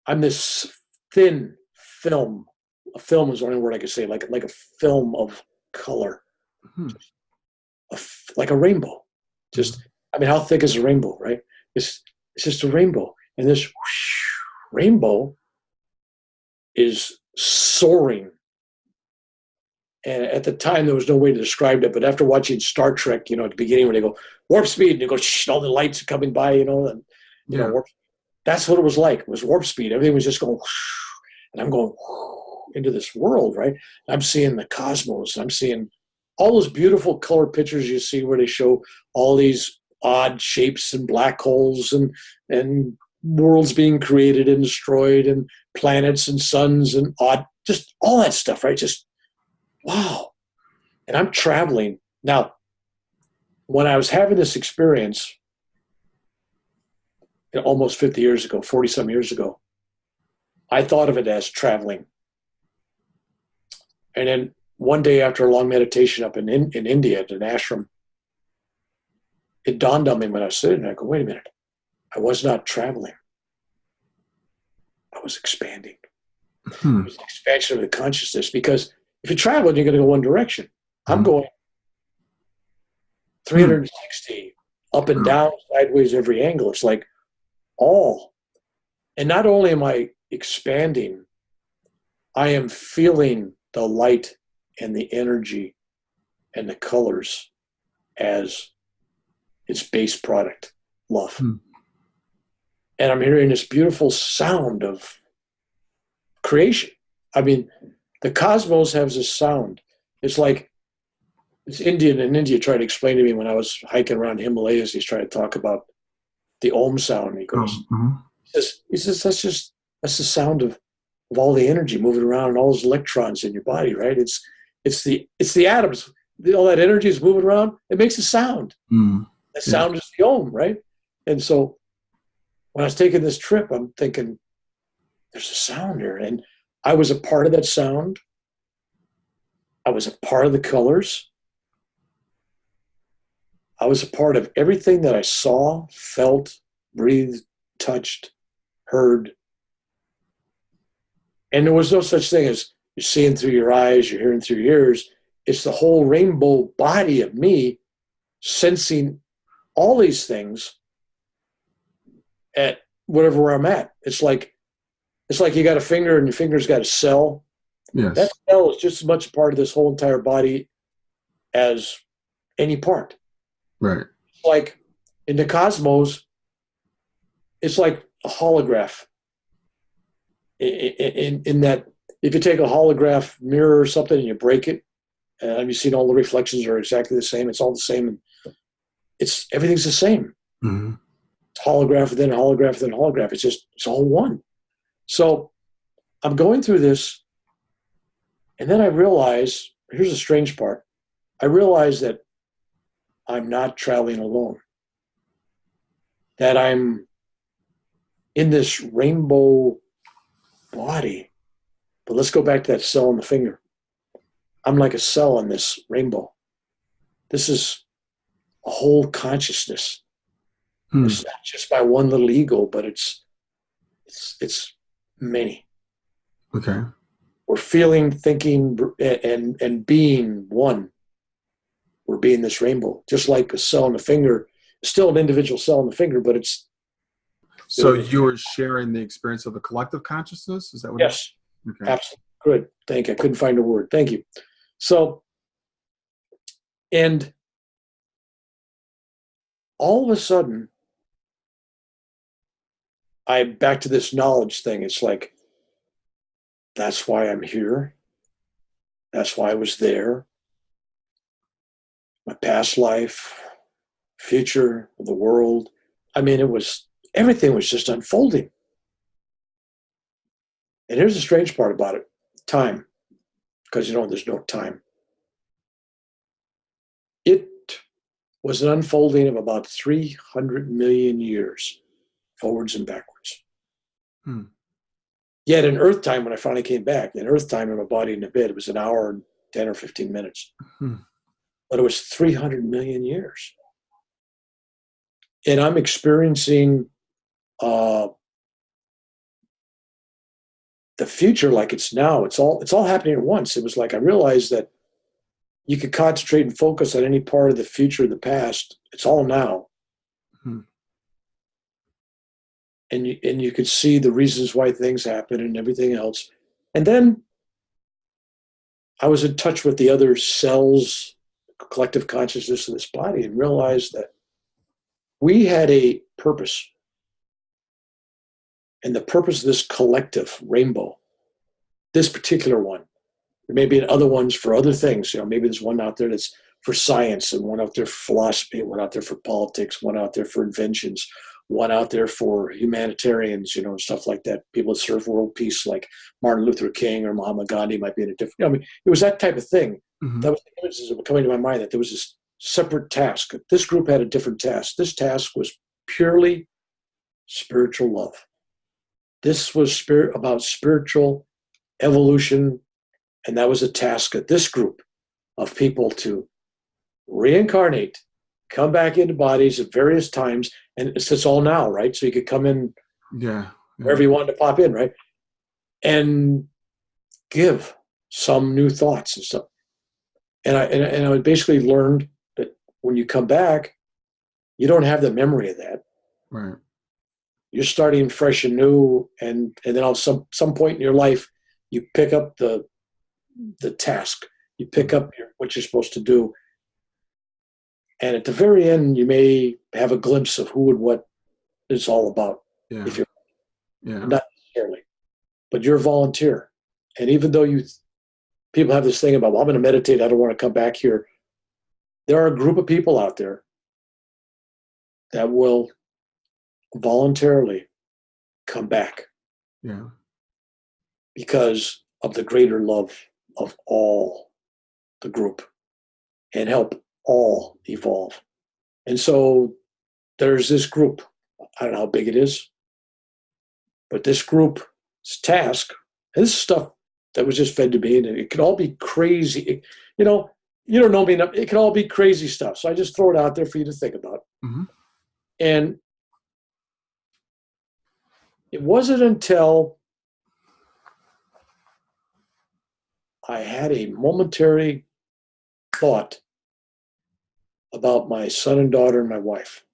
this thin film. A film is the only word I could say, like a film of color, like a rainbow. How thick is a rainbow, right? It's just a rainbow. And this rainbow is soaring. And at the time, there was no way to describe it. But after watching Star Trek, at the beginning, when they go warp speed, and you go, all the lights are coming by, warp, that's what it was like. It was warp speed. Everything was just going, and I'm going into this world, right? I'm seeing the cosmos. I'm seeing all those beautiful color pictures you see where they show all these odd shapes and black holes and worlds being created and destroyed and planets and suns and just all that stuff, right? Just, wow. And I'm traveling. Now, when I was having this experience almost 50 years ago, 40 some years ago, I thought of it as traveling. And then one day after a long meditation up in India at an ashram, it dawned on me when I was sitting there, I go, wait a minute, I was not traveling. I was expanding. It was an expansion of the consciousness, because if you're traveling, you're going to go one direction. I'm going 360 up and down, sideways, every angle. It's like all. And not only am I expanding, I am feeling the light and the energy and the colors as its base product, love. And I'm hearing this beautiful sound of creation. I mean, the cosmos has this sound. It's like, this Indian in India tried to explain to me when I was hiking around Himalayas. He's trying to talk about the Om sound. He goes, he says that's the sound of all the energy moving around and all those electrons in your body, right? It's the atoms. All that energy is moving around. It makes a sound. The sound is the Om, right? And so when I was taking this trip, I'm thinking, there's a sound here. And I was a part of that sound. I was a part of the colors. I was a part of everything that I saw, felt, breathed, touched, heard. And there was no such thing as you're seeing through your eyes, you're hearing through your ears. It's the whole rainbow body of me sensing all these things at whatever I'm at. It's like you got a finger and your finger's got a cell. Yes. That cell is just as much a part of this whole entire body as any part. Right. Like in the cosmos, it's like a holograph. In that, if you take a holograph mirror or something and you break it, have you seen all the reflections are exactly the same? It's all the same. Everything's the same. It's holograph within holograph within holograph. It's all one. So I'm going through this, and then I realize, here's the strange part. I realize that I'm not traveling alone. That I'm in this rainbow body. But let's go back to that cell in the finger. I'm like a cell in this rainbow. This is a whole consciousness. It's not just my one little ego, but it's many. Okay. We're feeling, thinking, and being one. We're being this rainbow, just like a cell in the finger. It's still an individual cell in the finger, but it's. So you were sharing the experience of the collective consciousness? Is that what? Yes. Okay. Absolutely. Good. Thank you. I couldn't find a word. Thank you. So, and all of a sudden, back to this knowledge thing. It's like, that's why I'm here. That's why I was there. My past life, future, the world. I mean, everything was just unfolding. And here's the strange part about it. Time. Because there's no time. It was an unfolding of about 300 million years, forwards and backwards. Yet in Earth time, when I finally came back, in Earth time in my body in the bed, it was an hour and 10 or 15 minutes. But it was 300 million years. And I'm experiencing the future like it's now. It's all happening at once. It was like I realized that you could concentrate and focus on any part of the future, the past. It's all now. And you could see the reasons why things happen and everything else. And then I was in touch with the other cells, collective consciousness of this body, and realized that we had a purpose. And the purpose of this collective rainbow, this particular one, there may be other ones for other things. Maybe there's one out there that's for science, and one out there for philosophy, one out there for politics, one out there for inventions, one out there for humanitarians, and stuff like that. People that serve world peace, like Martin Luther King or Mahatma Gandhi, might be in a different. I mean, it was that type of thing. Mm-hmm. That was the images that were coming to my mind. That there was this separate task. This group had a different task. This task was purely spiritual love. This was about spiritual evolution, and that was a task of this group of people to reincarnate, come back into bodies at various times, and it's all now, right? So you could come in wherever you wanted to pop in, right? And give some new thoughts and stuff. And I basically learned that when you come back, you don't have the memory of that. Right. You're starting fresh and new, and then at some point in your life, you pick up the task. You pick up what you're supposed to do. And at the very end, you may have a glimpse of who and what it's all about. Yeah. If you're Yeah. not necessarily, but you're a volunteer. And even though people have this thing about, well, I'm going to meditate, I don't want to come back here. There are a group of people out there that will voluntarily come back. Yeah. Because of the greater love of all the group and help all evolve. And so there's this group. I don't know how big it is, but this group's task, and this is stuff that was just fed to me, and it could all be crazy. You don't know me enough. It could all be crazy stuff. So I just throw it out there for you to think about. Mm-hmm. And it wasn't until I had a momentary thought about my son and daughter and my wife.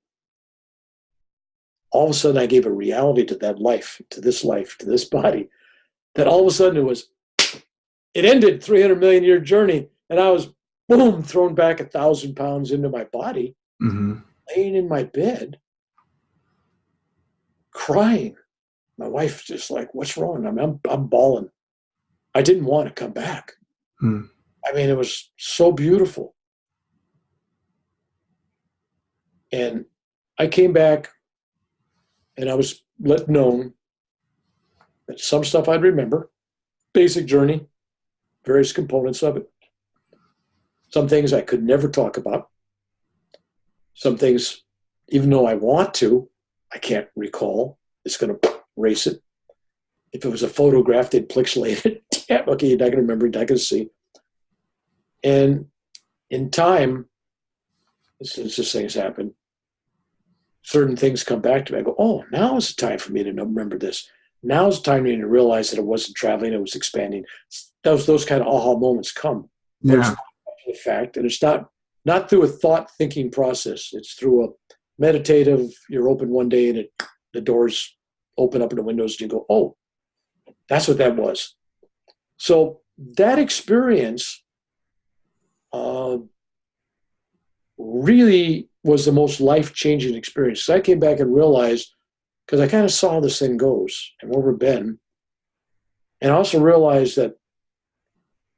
All of a sudden, I gave a reality to that life, to this body, that all of a sudden it ended 300 million year journey, and I was, boom, thrown back 1,000 pounds into my body, Mm-hmm. laying in my bed, crying. My wife just like, what's wrong? I'm bawling. I didn't want to come back. Mm. I mean, it was so beautiful. And I came back, and I was let known that some stuff I'd remember, basic journey, various components of it. Some things I could never talk about. Some things, even though I want to, I can't recall. It's going to erase it. If it was a photograph, they'd pixelate it. Yeah, okay, you're not going to remember, you're not going to see. And in time, since this thing's happened, certain things come back to me. I go, oh, now is the time for me to remember this. Now's the time for me to realize that it wasn't traveling, it was expanding. Those kind of aha moments come. Yeah. It's a fact, and it's not through a thought-thinking process. It's through a meditative, you're open one day and the doors open up and the windows, and you go, oh, that's what that was. So that experience really was the most life-changing experience. So I came back and realized, because I kind of saw this thing goes and where we've been, and I also realized that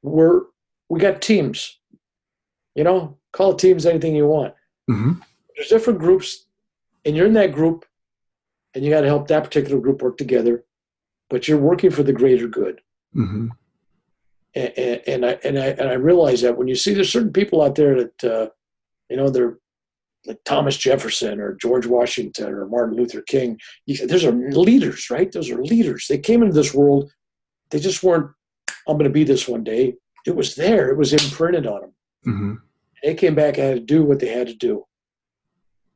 we got teams. Call it teams anything you want. Mm-hmm. There's different groups, and you're in that group, and you got to help that particular group work together, but you're working for the greater good. Mm-hmm. And I realize that when you see there's certain people out there that they're like Thomas Jefferson or George Washington or Martin Luther King. Those are leaders, right? Those are leaders. They came into this world. They just weren't, I'm going to be this one day. It was there. It was imprinted on them. Mm-hmm. They came back and had to do what they had to do.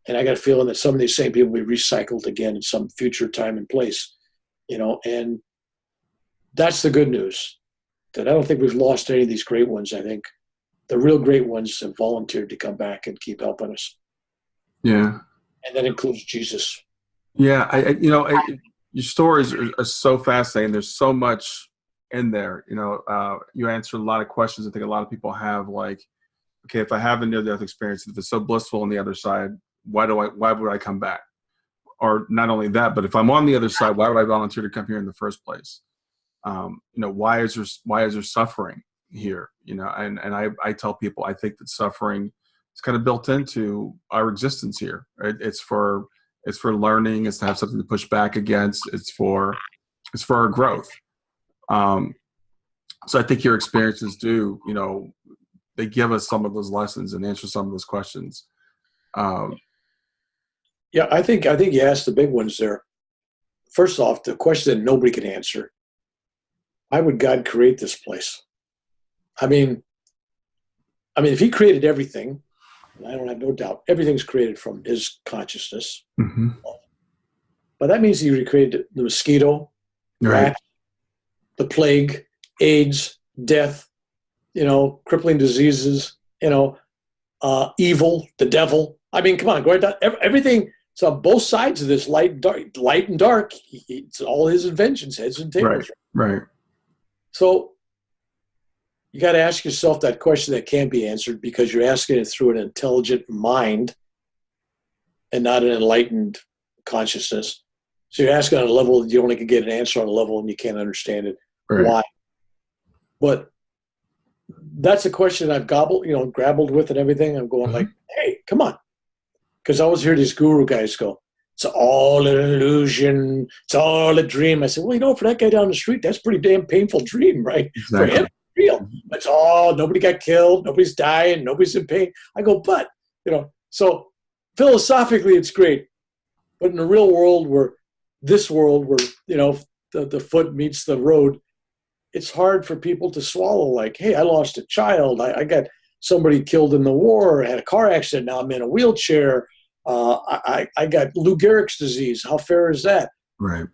And I got a feeling that some of these same people will be recycled again in some future time and place, and that's the good news. That I don't think we've lost any of these great ones. I think the real great ones have volunteered to come back and keep helping us. Yeah. And that includes Jesus. Yeah. Your stories are so fascinating. There's so much in there. You answered a lot of questions I think a lot of people have, like, okay, if I have a near-death experience, if it's so blissful on the other side, why would I come back? Or not only that, but if I'm on the other side, why would I volunteer to come here in the first place? Why is there suffering here? And I tell people, I think that suffering is kind of built into our existence here. Right? It's for It's for learning. It's to have something to push back against. It's for our growth. So I think your experiences do, they give us some of those lessons and answer some of those questions. Yeah, I think you asked the big ones there. First off, the question that nobody can answer: why would God create this place? I mean, if He created everything, and I don't have no doubt, everything's created from His consciousness. Mm-hmm. But that means He created the mosquito, Right. rat, the plague, AIDS, death, crippling diseases, evil, the devil. I mean, come on, go right down. Everything. It's on both sides of this light and dark. It's all His inventions, heads and tails. Right. So you got to ask yourself that question that can't be answered, because you're asking it through an intelligent mind and not an enlightened consciousness. So you're asking on a level you only can get an answer on a level and you can't understand it. Right. Why? But that's a question I've grappled with and everything. I'm going like, hey, come on. Because I always hear these guru guys go, it's all an illusion. It's all a dream. I said, well, for that guy down the street, that's a pretty damn painful dream, right? Exactly. For him, it's real. It's all, nobody got killed. Nobody's dying. Nobody's in pain. I go, but, so philosophically it's great. But in the real world, where the foot meets the road, it's hard for people to swallow. Like, hey, I lost a child. I got somebody killed in the war. I had a car accident. Now I'm in a wheelchair. I got Lou Gehrig's disease. How fair is that? Right.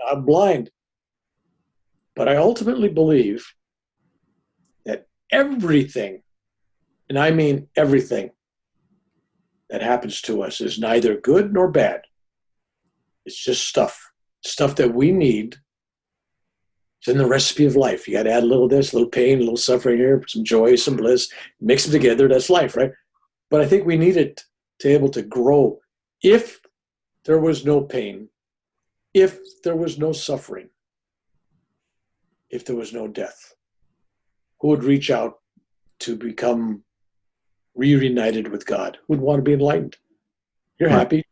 I'm blind. But I ultimately believe that everything, and I mean everything, that happens to us is neither good nor bad. It's just stuff that we need. It's in the recipe of life. You got to add a little of this, a little pain, a little suffering here, some joy, some bliss, mix them together. That's life, right? But I think we need it to be able to grow. If there was no pain, if there was no suffering, if there was no death, who would reach out to become reunited with God? Who would want to be enlightened? You're happy,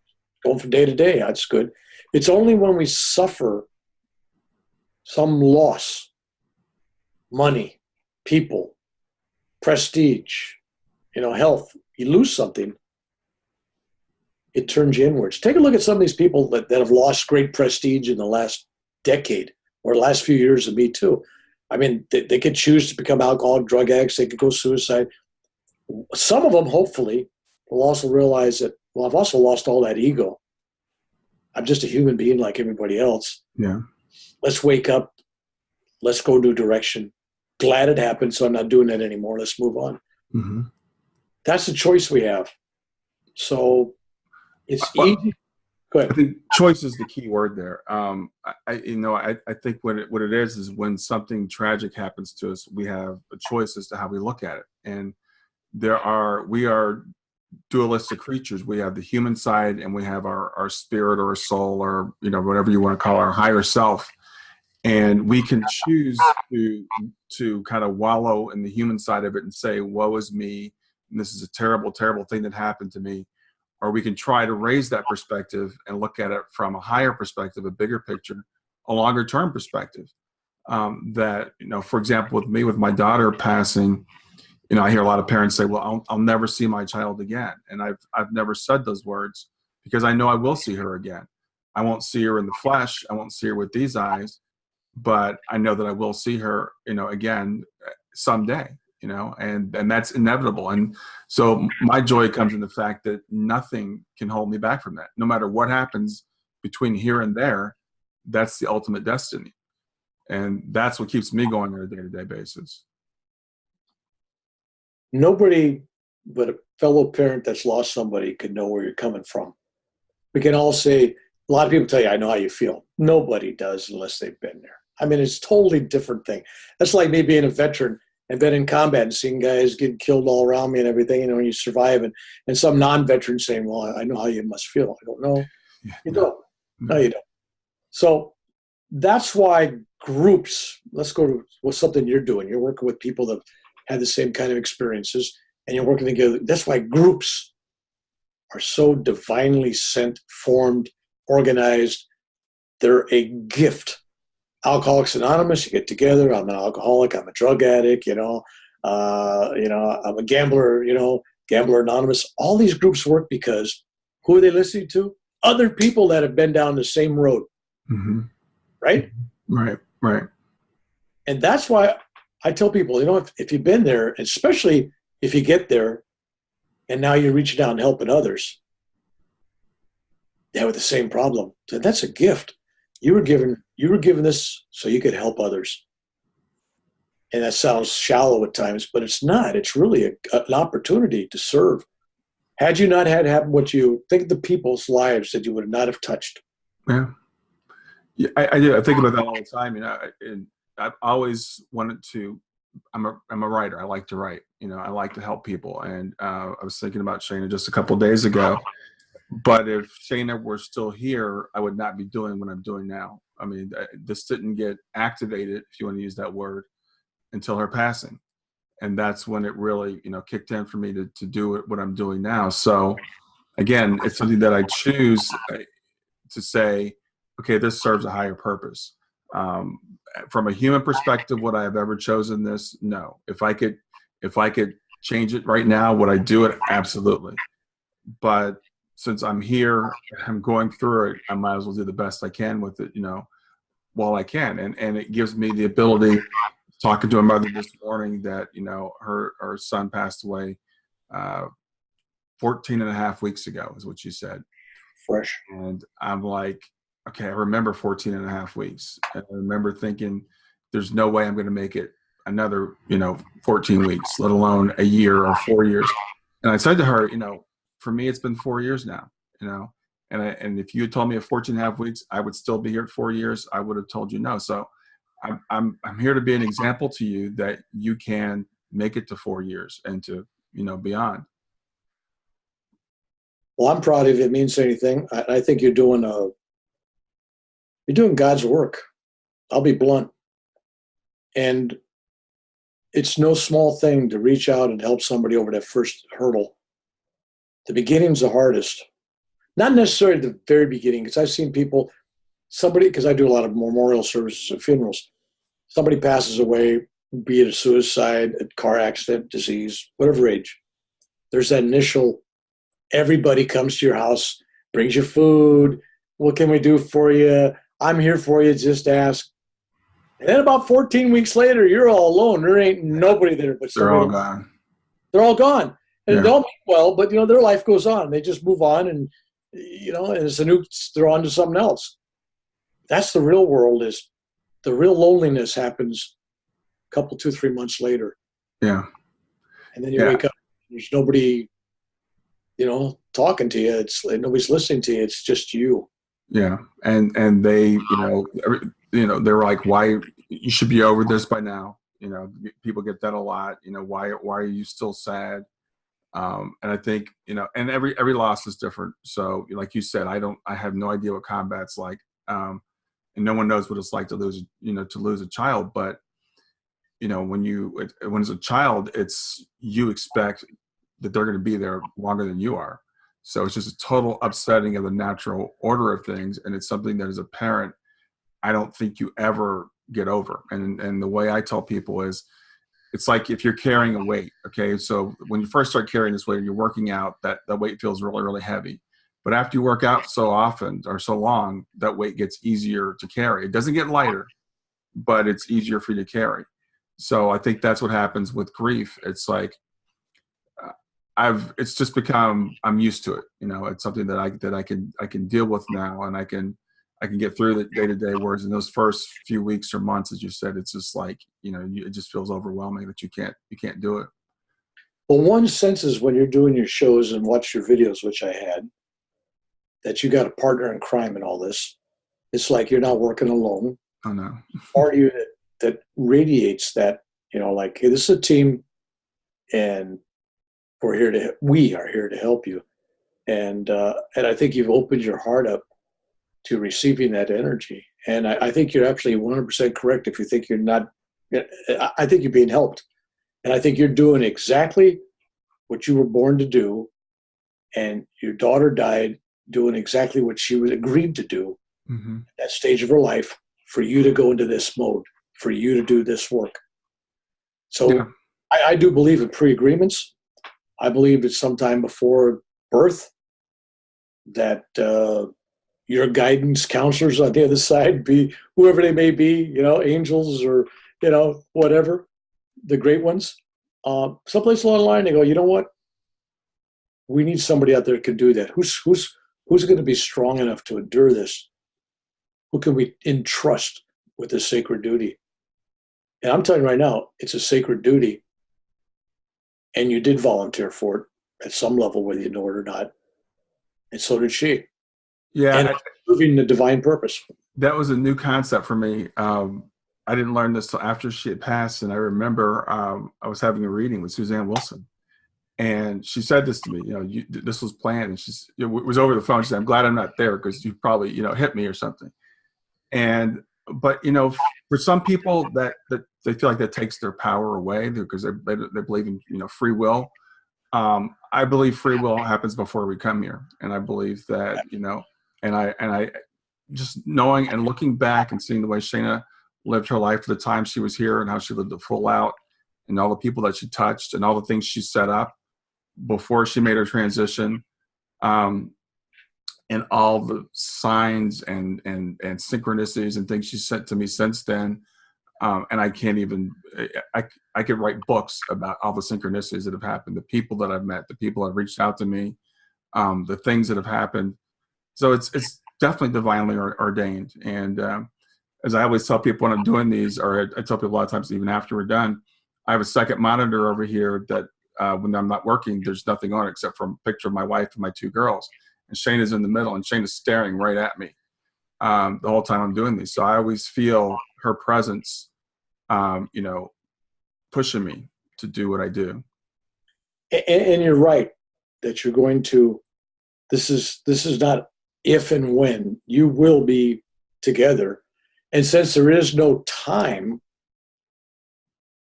going from day to day. That's good. It's only when we suffer some loss, money, people, prestige, health, you lose something, it turns you inwards. Take a look at some of these people that have lost great prestige in the last decade or the last few years of Me Too. I mean, they could choose to become alcoholic, drug addicts. They could go suicide. Some of them, hopefully, will also realize that, well, I've also lost all that ego. I'm just a human being like everybody else. Yeah. Let's wake up. Let's go a new direction. Glad it happened, so I'm not doing that anymore. Let's move on. Mm-hmm. That's the choice we have. So it's easy. Go ahead. I think choice is the key word there. I think what it is when something tragic happens to us, we have a choice as to how we look at it. And we are dualistic creatures. We have the human side and we have our spirit or our soul or, whatever you want to call our higher self. And we can choose to kind of wallow in the human side of it and say, woe is me. And this is a terrible, terrible thing that happened to me. Or we can try to raise that perspective and look at it from a higher perspective, a bigger picture, a longer term perspective. For example, with my daughter passing, I hear a lot of parents say, well, I'll never see my child again. And I've never said those words because I know I will see her again. I won't see her in the flesh. I won't see her with these eyes, but I know that I will see her, again someday, and that's inevitable. And so my joy comes in the fact that nothing can hold me back from that. No matter what happens between here and there, that's the ultimate destiny. And that's what keeps me going on a day-to-day basis. Nobody but a fellow parent that's lost somebody could know where you're coming from. We can all say, a lot of people tell you, I know how you feel. Nobody does unless they've been there. I mean, it's a totally different thing. That's like me being a veteran and been in combat and seeing guys getting killed all around me and everything, when you survive, and some non-veteran saying, well, I know how you must feel. I don't know. You don't. No, you don't. So that's why groups, let's go to something you're doing. You're working with people that had the same kind of experiences and you're working together. That's why groups are so divinely sent, formed, organized. They're a gift. Alcoholics Anonymous, you get together. I'm an alcoholic. I'm a drug addict. I'm a gambler. Gambler Anonymous. All these groups work because who are they listening to? Other people that have been down the same road, Mm-hmm. right? Right. And that's why I tell people, if you've been there, especially if you get there, and now you're reaching out and helping others, they have the same problem. So that's a gift. You were given this so you could help others. And that sounds shallow at times, but it's not. It's really an opportunity to serve. Had you not had happen what you think of the people's lives that you would not have touched. Yeah. Yeah, I do. I think about that all the time. And I've always wanted to. I'm a writer. I like to write. I like to help people. And I was thinking about Shayna just a couple of days ago. But if Shayna were still here, I would not be doing what I'm doing now. I mean, this didn't get activated, if you want to use that word, until her passing. And that's when it really, kicked in for me to do what I'm doing now. So again, it's something that I choose to say, okay, this serves a higher purpose. From a human perspective, would I have ever chosen this? No. If I could change it right now, would I do it? Absolutely. But since I'm here, I'm going through it, I might as well do the best I can with it, while I can. And it gives me the ability, talking to a mother this morning that, her son passed away 14 and a half weeks ago, is what she said. Fresh. And I'm like, okay, I remember 14 and a half weeks. And I remember thinking, there's no way I'm going to make it another, 14 weeks, let alone a year or 4 years. And I said to her, for me, it's been 4 years now, and if you had told me at 14 and a half weeks, I would still be here at 4 years, I would have told you no. So I'm here to be an example to you that you can make it to 4 years and to, beyond. Well, I'm proud of you. It means anything. I think you're doing God's work. I'll be blunt. And it's no small thing to reach out and help somebody over that first hurdle. The beginning's the hardest. Not necessarily the very beginning, because I've seen people, because I do a lot of memorial services and funerals, somebody passes away, be it a suicide, a car accident, disease, whatever age. There's that initial, everybody comes to your house, brings you food. What can we do for you? I'm here for you, just ask. And then about 14 weeks later, you're all alone. There ain't nobody there but somebody. They're all gone. They're all gone. And Yeah. they all mean well, but their life goes on. They just move on, and and they're on to something else. That's the real world. Is the real loneliness happens a couple, 2-3 months later. Yeah. And then you wake up, there's nobody, talking to you. Nobody's listening to you. It's just you. Yeah. And they, they're like, why, you should be over this by now. People get that a lot. Why are you still sad? And I think, and every loss is different. So like you said, I have no idea what combat's like. And no one knows what it's like to lose a child. But, when it's a child, you expect that they're going to be there longer than you are. So it's just a total upsetting of the natural order of things. And it's something that as a parent, I don't think you ever get over. And the way I tell people is, it's like if you're carrying a weight, okay? So when you first start carrying this weight and you're working out, that weight feels really, really heavy. But after you work out so often or so long, that weight gets easier to carry. It doesn't get lighter, but it's easier for you to carry. So I think that's what happens with grief. It's like, it's just become, I'm used to it. It's something that I can deal with now, and I can get through the day to day. Whereas in those first few weeks or months, as you said, it's just like, it just feels overwhelming that you can't do it. Well, one senses when you're doing your shows and watch your videos, which I had, that you got a partner in crime in all this. It's like you're not working alone. Oh no. Part of you that radiates that, like, hey, this is a team, and we are here to help you. And I think you've opened your heart up to receiving that energy. And I think you're absolutely 100% correct if you think you're not. I think you're being helped. And I think you're doing exactly what you were born to do. and your daughter died doing exactly what she was agreed to do at that stage of her life, for you to go into this mode, for you to do this work. So Yeah. I do believe in pre-agreements. I believe that sometime before birth that your guidance counselors on the other side, be whoever they may be, angels or, whatever, the great ones, someplace along the line, they go, you know what? We need somebody out there who can do that. Who's going to be strong enough to endure this? Who can we entrust with this sacred duty? And I'm telling you right now, it's a sacred duty. And you did volunteer for it at some level, whether you know it or not. And so did she. Yeah. And proving the divine purpose. That was a new concept for me. I didn't learn this till after she had passed. And I remember I was having a reading with Suzanne Wilson. And she said this to me, this was planned. And it was over the phone. She said, I'm glad I'm not there because you probably, hit me or something. But for some people that they feel like that takes their power away because they believe in, free will. I believe free will happens before we come here. And I believe that, and I just knowing and looking back and seeing the way Shana lived her life for the time she was here and how she lived it full out and all the people that she touched and all the things she set up before she made her transition, and all the signs and synchronicities and things she sent to me since then. And I can't even, I could write books about all the synchronicities that have happened, the people that I've met, the people that have reached out to me, the things that have happened. So it's definitely divinely ordained. And as I always tell people when I'm doing these, or I tell people a lot of times, even after we're done, I have a second monitor over here that when I'm not working, there's nothing on it except for a picture of my wife and my two girls. And Shana's in the middle, and Shana's staring right at me the whole time I'm doing these. So I always feel her presence, pushing me to do what I do. And you're right that you're going to. This is not if and when. You will be together, and since there is no time,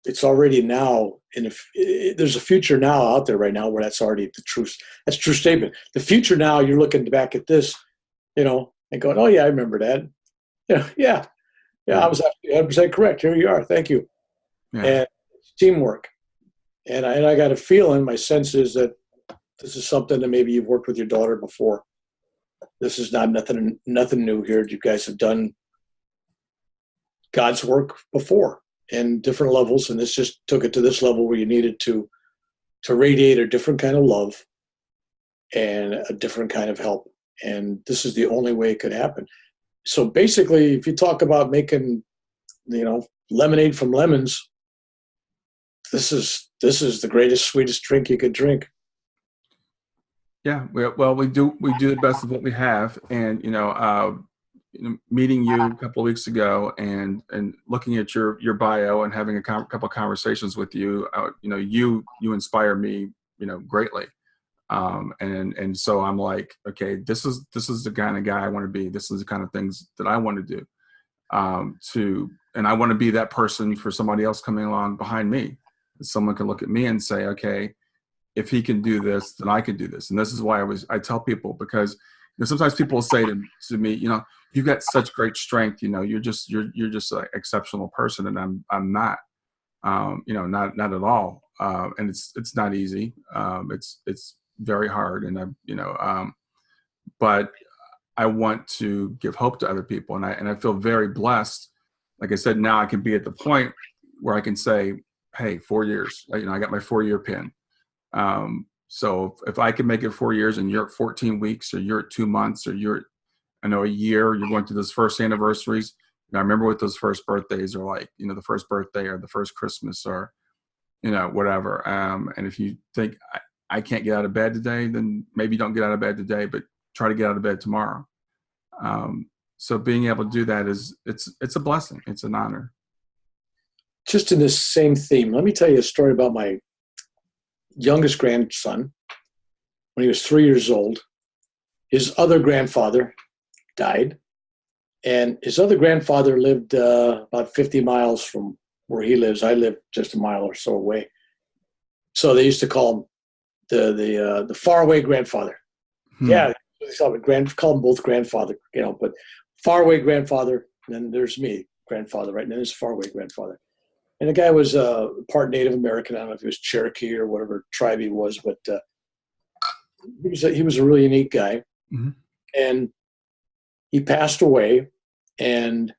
it's already now. And there's a future now out there right now where that's already the truth. That's a true statement. The future now, you're looking back at this, and going, oh yeah, I remember that. Yeah. I was actually 100% correct. Here you are. Thank you. Yeah. And teamwork. And I got a feeling, my sense is that this is something that maybe you've worked with your daughter before. This is not nothing new here. You guys have done God's work before in different levels, and this just took it to this level where you needed to radiate a different kind of love and a different kind of help. And this is the only way it could happen. So basically, if you talk about making, lemonade from lemons, this is the greatest, sweetest drink you could drink. Yeah. Well, we do the best of what we have. And, meeting you a couple of weeks ago and looking at your bio and having a couple of conversations with you, you inspire me, greatly. And so I'm like, okay, this is the kind of guy I want to be. This is the kind of things that I want to do, and I want to be that person for somebody else coming along behind me. Someone can look at me and say, okay, if he can do this, then I can do this. And this is why I tell people, because sometimes people will say to me, you've got such great strength, you're just an exceptional person, and I'm not, not at all. And it's not easy. It's very hard, and but I want to give hope to other people, and I feel very blessed. Like I said, now I can be at the point where I can say, hey, 4 years, I got my 4-year pin. So if I can make it 4 years and you're at 14 weeks or you're at 2 months or you're at, a year, you're going through those first anniversaries. I remember what those first birthdays are like, the first birthday or the first Christmas or, whatever. And if you think I can't get out of bed today, then maybe don't get out of bed today, but try to get out of bed tomorrow. So being able to do that it's a blessing. It's an honor. Just in this same theme, let me tell you a story about my youngest grandson. When he was 3 years old, his other grandfather died, and his other grandfather lived about 50 miles from where he lives. I live just a mile or so away. So they used to call him the faraway grandfather. Yeah, they call them both grandfather, but faraway grandfather, and then there's me, grandfather, right? And then there's faraway grandfather. And the guy was part Native American. I don't know if he was Cherokee or whatever tribe he was, but he was a really unique guy. Mm-hmm. And he passed away, and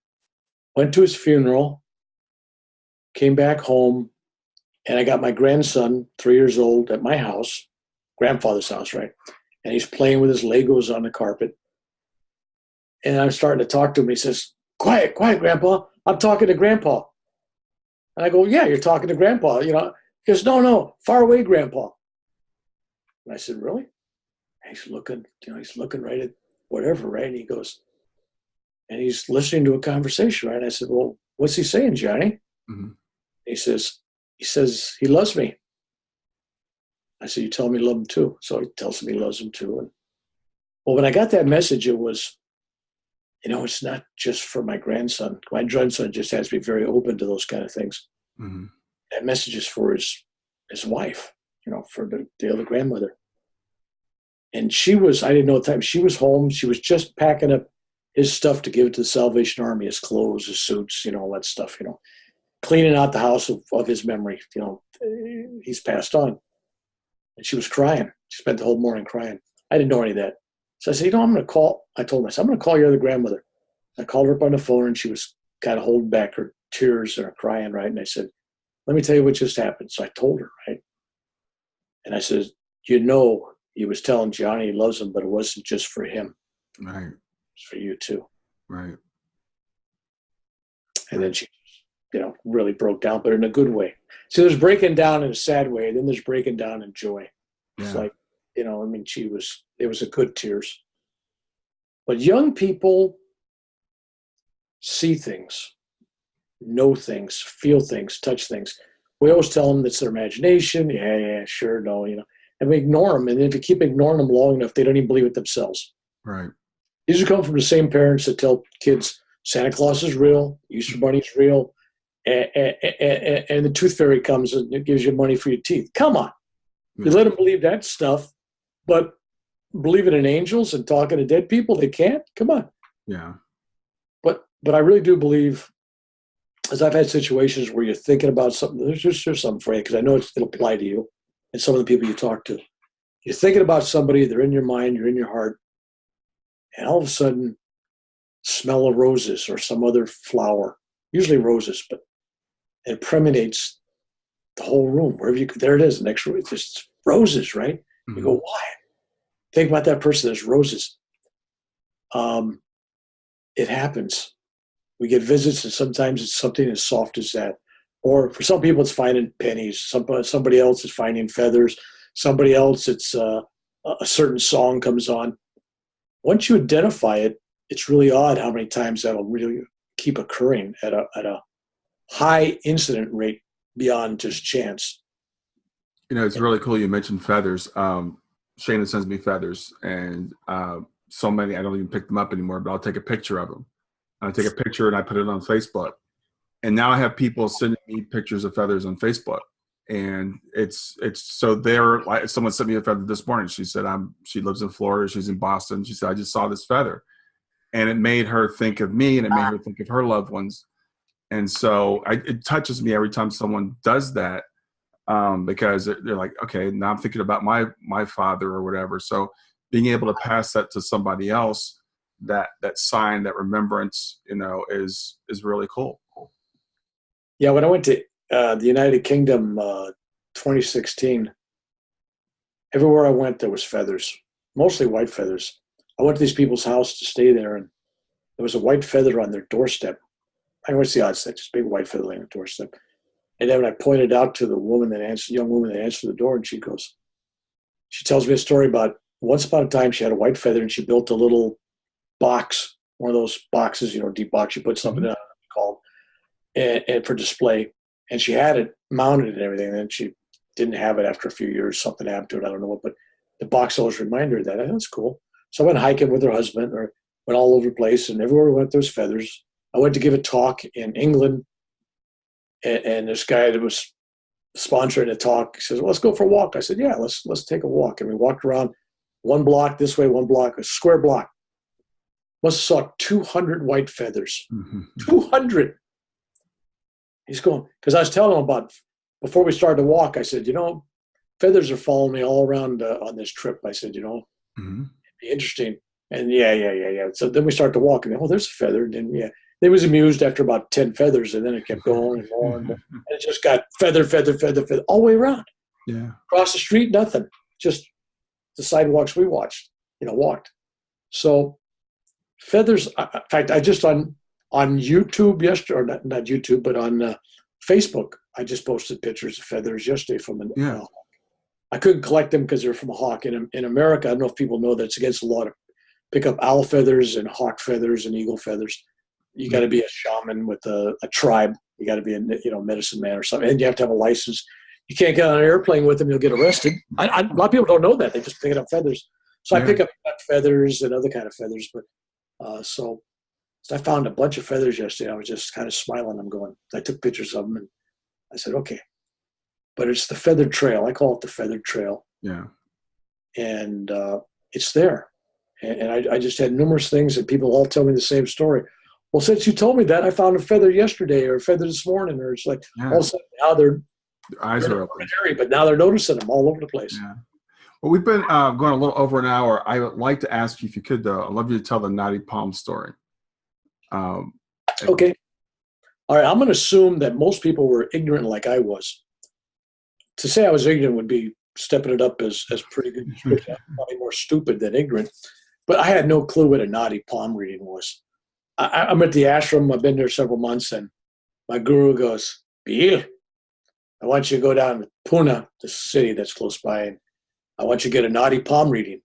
went to his funeral, came back home, and I got my grandson, 3 years old, at my house, grandfather's house, right? And he's playing with his Legos on the carpet. And I'm starting to talk to him. He says, quiet, Grandpa. I'm talking to Grandpa. And I go, yeah, you're talking to Grandpa. He goes, no, far away, Grandpa. And I said, really? And he's looking right at whatever, right? And he goes, and he's listening to a conversation, right? And I said, well, what's he saying, Johnny? Mm-hmm. He says he loves me. I said, you tell me you love him too. So he tells me he loves him too. And well, when I got that message, it was, it's not just for my grandson. My grandson just has to be very open to those kind of things. Mm-hmm. That message is for his wife, for the other grandmother. And I didn't know at the time, she was home. She was just packing up his stuff to give it to the Salvation Army, his clothes, his suits, all that stuff, cleaning out the house of his memory. He's passed on. And she was crying. She spent the whole morning crying. I didn't know any of that. So I said, I'm going to call. I told myself, I'm going to call your other grandmother. I called her up on the phone, and she was kind of holding back her tears and her crying, right? And I said, let me tell you what just happened. So I told her, right? And I said, he was telling Johnny he loves him, but it wasn't just for him. Right. It's for you too. Right. And then she, really broke down, but in a good way. So there's breaking down in a sad way, then there's breaking down in joy. Yeah. It's like, it was a good tears. But young people see things, know things, feel things, touch things. We always tell them it's their imagination. Yeah, sure, no, and we ignore them. And if you keep ignoring them long enough, they don't even believe it themselves. Right. These come from the same parents that tell kids Santa Claus is real, Easter Bunny's real, and the tooth fairy comes and it gives you money for your teeth. Come on. Yeah. You let them believe that stuff, but believing in angels and talking to dead people, they can't? Come on. Yeah. But I really do believe, as I've had situations where you're thinking about something, there's something for you, because I know it'll apply to you and some of the people you talk to. You're thinking about somebody, they're in your mind, you're in your heart, and all of a sudden, smell of roses or some other flower, usually roses, but it permeates the whole room. There it is, the next room, it's just roses, right? Mm-hmm. You go, why? Think about that person, there's roses. It happens. We get visits, and sometimes it's something as soft as that. Or for some people, it's finding pennies. Somebody else is finding feathers. Somebody else, it's a certain song comes on. Once you identify it, it's really odd how many times that'll really keep occurring at a high incident rate beyond just chance. It's really cool you mentioned feathers. Shana sends me feathers, and so many, I don't even pick them up anymore, but I'll take a picture of them. I take a picture and I put it on Facebook. And now I have people sending me pictures of feathers on Facebook. And it's so they're like, someone sent me a feather this morning. She said, she lives in Florida. She's in Boston. She said, I just saw this feather. And it made her think of me, and it made her think of her loved ones. And so it touches me every time someone does that, because they're like, okay, now I'm thinking about my father or whatever. So being able to pass that to somebody else, that sign, that remembrance, is really cool. Yeah, when I went to the United Kingdom 2016, everywhere I went, there was feathers, mostly white feathers. I went to these people's house to stay there, and there was a white feather on their doorstep. I know what's the odds that just big white feather on their doorstep. And then when I pointed out to the young woman that answered the door, and she tells me a story about once upon a time she had a white feather, and she built a little box, one of those boxes, deep box, you put something in, called, and for display. And she had it mounted and everything. And then she didn't have it after a few years. Something happened to it. I don't know what, but the box always reminded her that. That's cool. So I went hiking with her husband, or went all over the place, and everywhere we went, there was feathers. I went to give a talk in England, and this guy that was sponsoring a talk. He says, well, let's go for a walk. I said, yeah, let's take a walk. And we walked around one block this way, one block, a square block. Must have saw 200 white feathers. 200. He's going, because I was telling him about, before we started to walk, I said, feathers are following me all around on this trip. I said, it'd be interesting. And yeah. So then we start to walk, and there's a feather. And then, yeah. They was amused after about 10 feathers, and then it kept going and more and more. And it just got feather, all the way around. Yeah. Across the street, nothing. Just the sidewalks we walked. So feathers, in fact, I just on YouTube yesterday, or not YouTube, but on Facebook, I just posted pictures of feathers yesterday from a hawk. I couldn't collect them because they're from a hawk. In America, I don't know if people know that it's against the law to pick up owl feathers and hawk feathers and eagle feathers. You got to be a shaman with a tribe. You got to be a medicine man or something, and you have to have a license. You can't get on an airplane with them; you'll get arrested. A lot of people don't know that; they just pick up feathers. So I pick up feathers and other kind of feathers. But so I found a bunch of feathers yesterday. I was just kind of smiling. I took pictures of them, and I said, okay. But it's the feathered trail. I call it the feathered trail. Yeah. And it's there, and I just had numerous things, and people all tell me the same story. Well, since you told me that, I found a feather yesterday or a feather this morning, or it's like all of a sudden now their eyes are open. But now they're noticing them all over the place. Yeah. Well, we've been going a little over an hour. I would like to ask you, if you could, though, I'd love you to tell the Naadi Palm story. Okay. All right. I'm going to assume that most people were ignorant like I was. To say I was ignorant would be stepping it up as pretty good. Probably more stupid than ignorant. But I had no clue what a Naadi Palm reading was. I'm at the ashram. I've been there several months, and my guru goes, Bill, I want you to go down to Pune, the city that's close by, and I want you to get a Naadi Palm reading.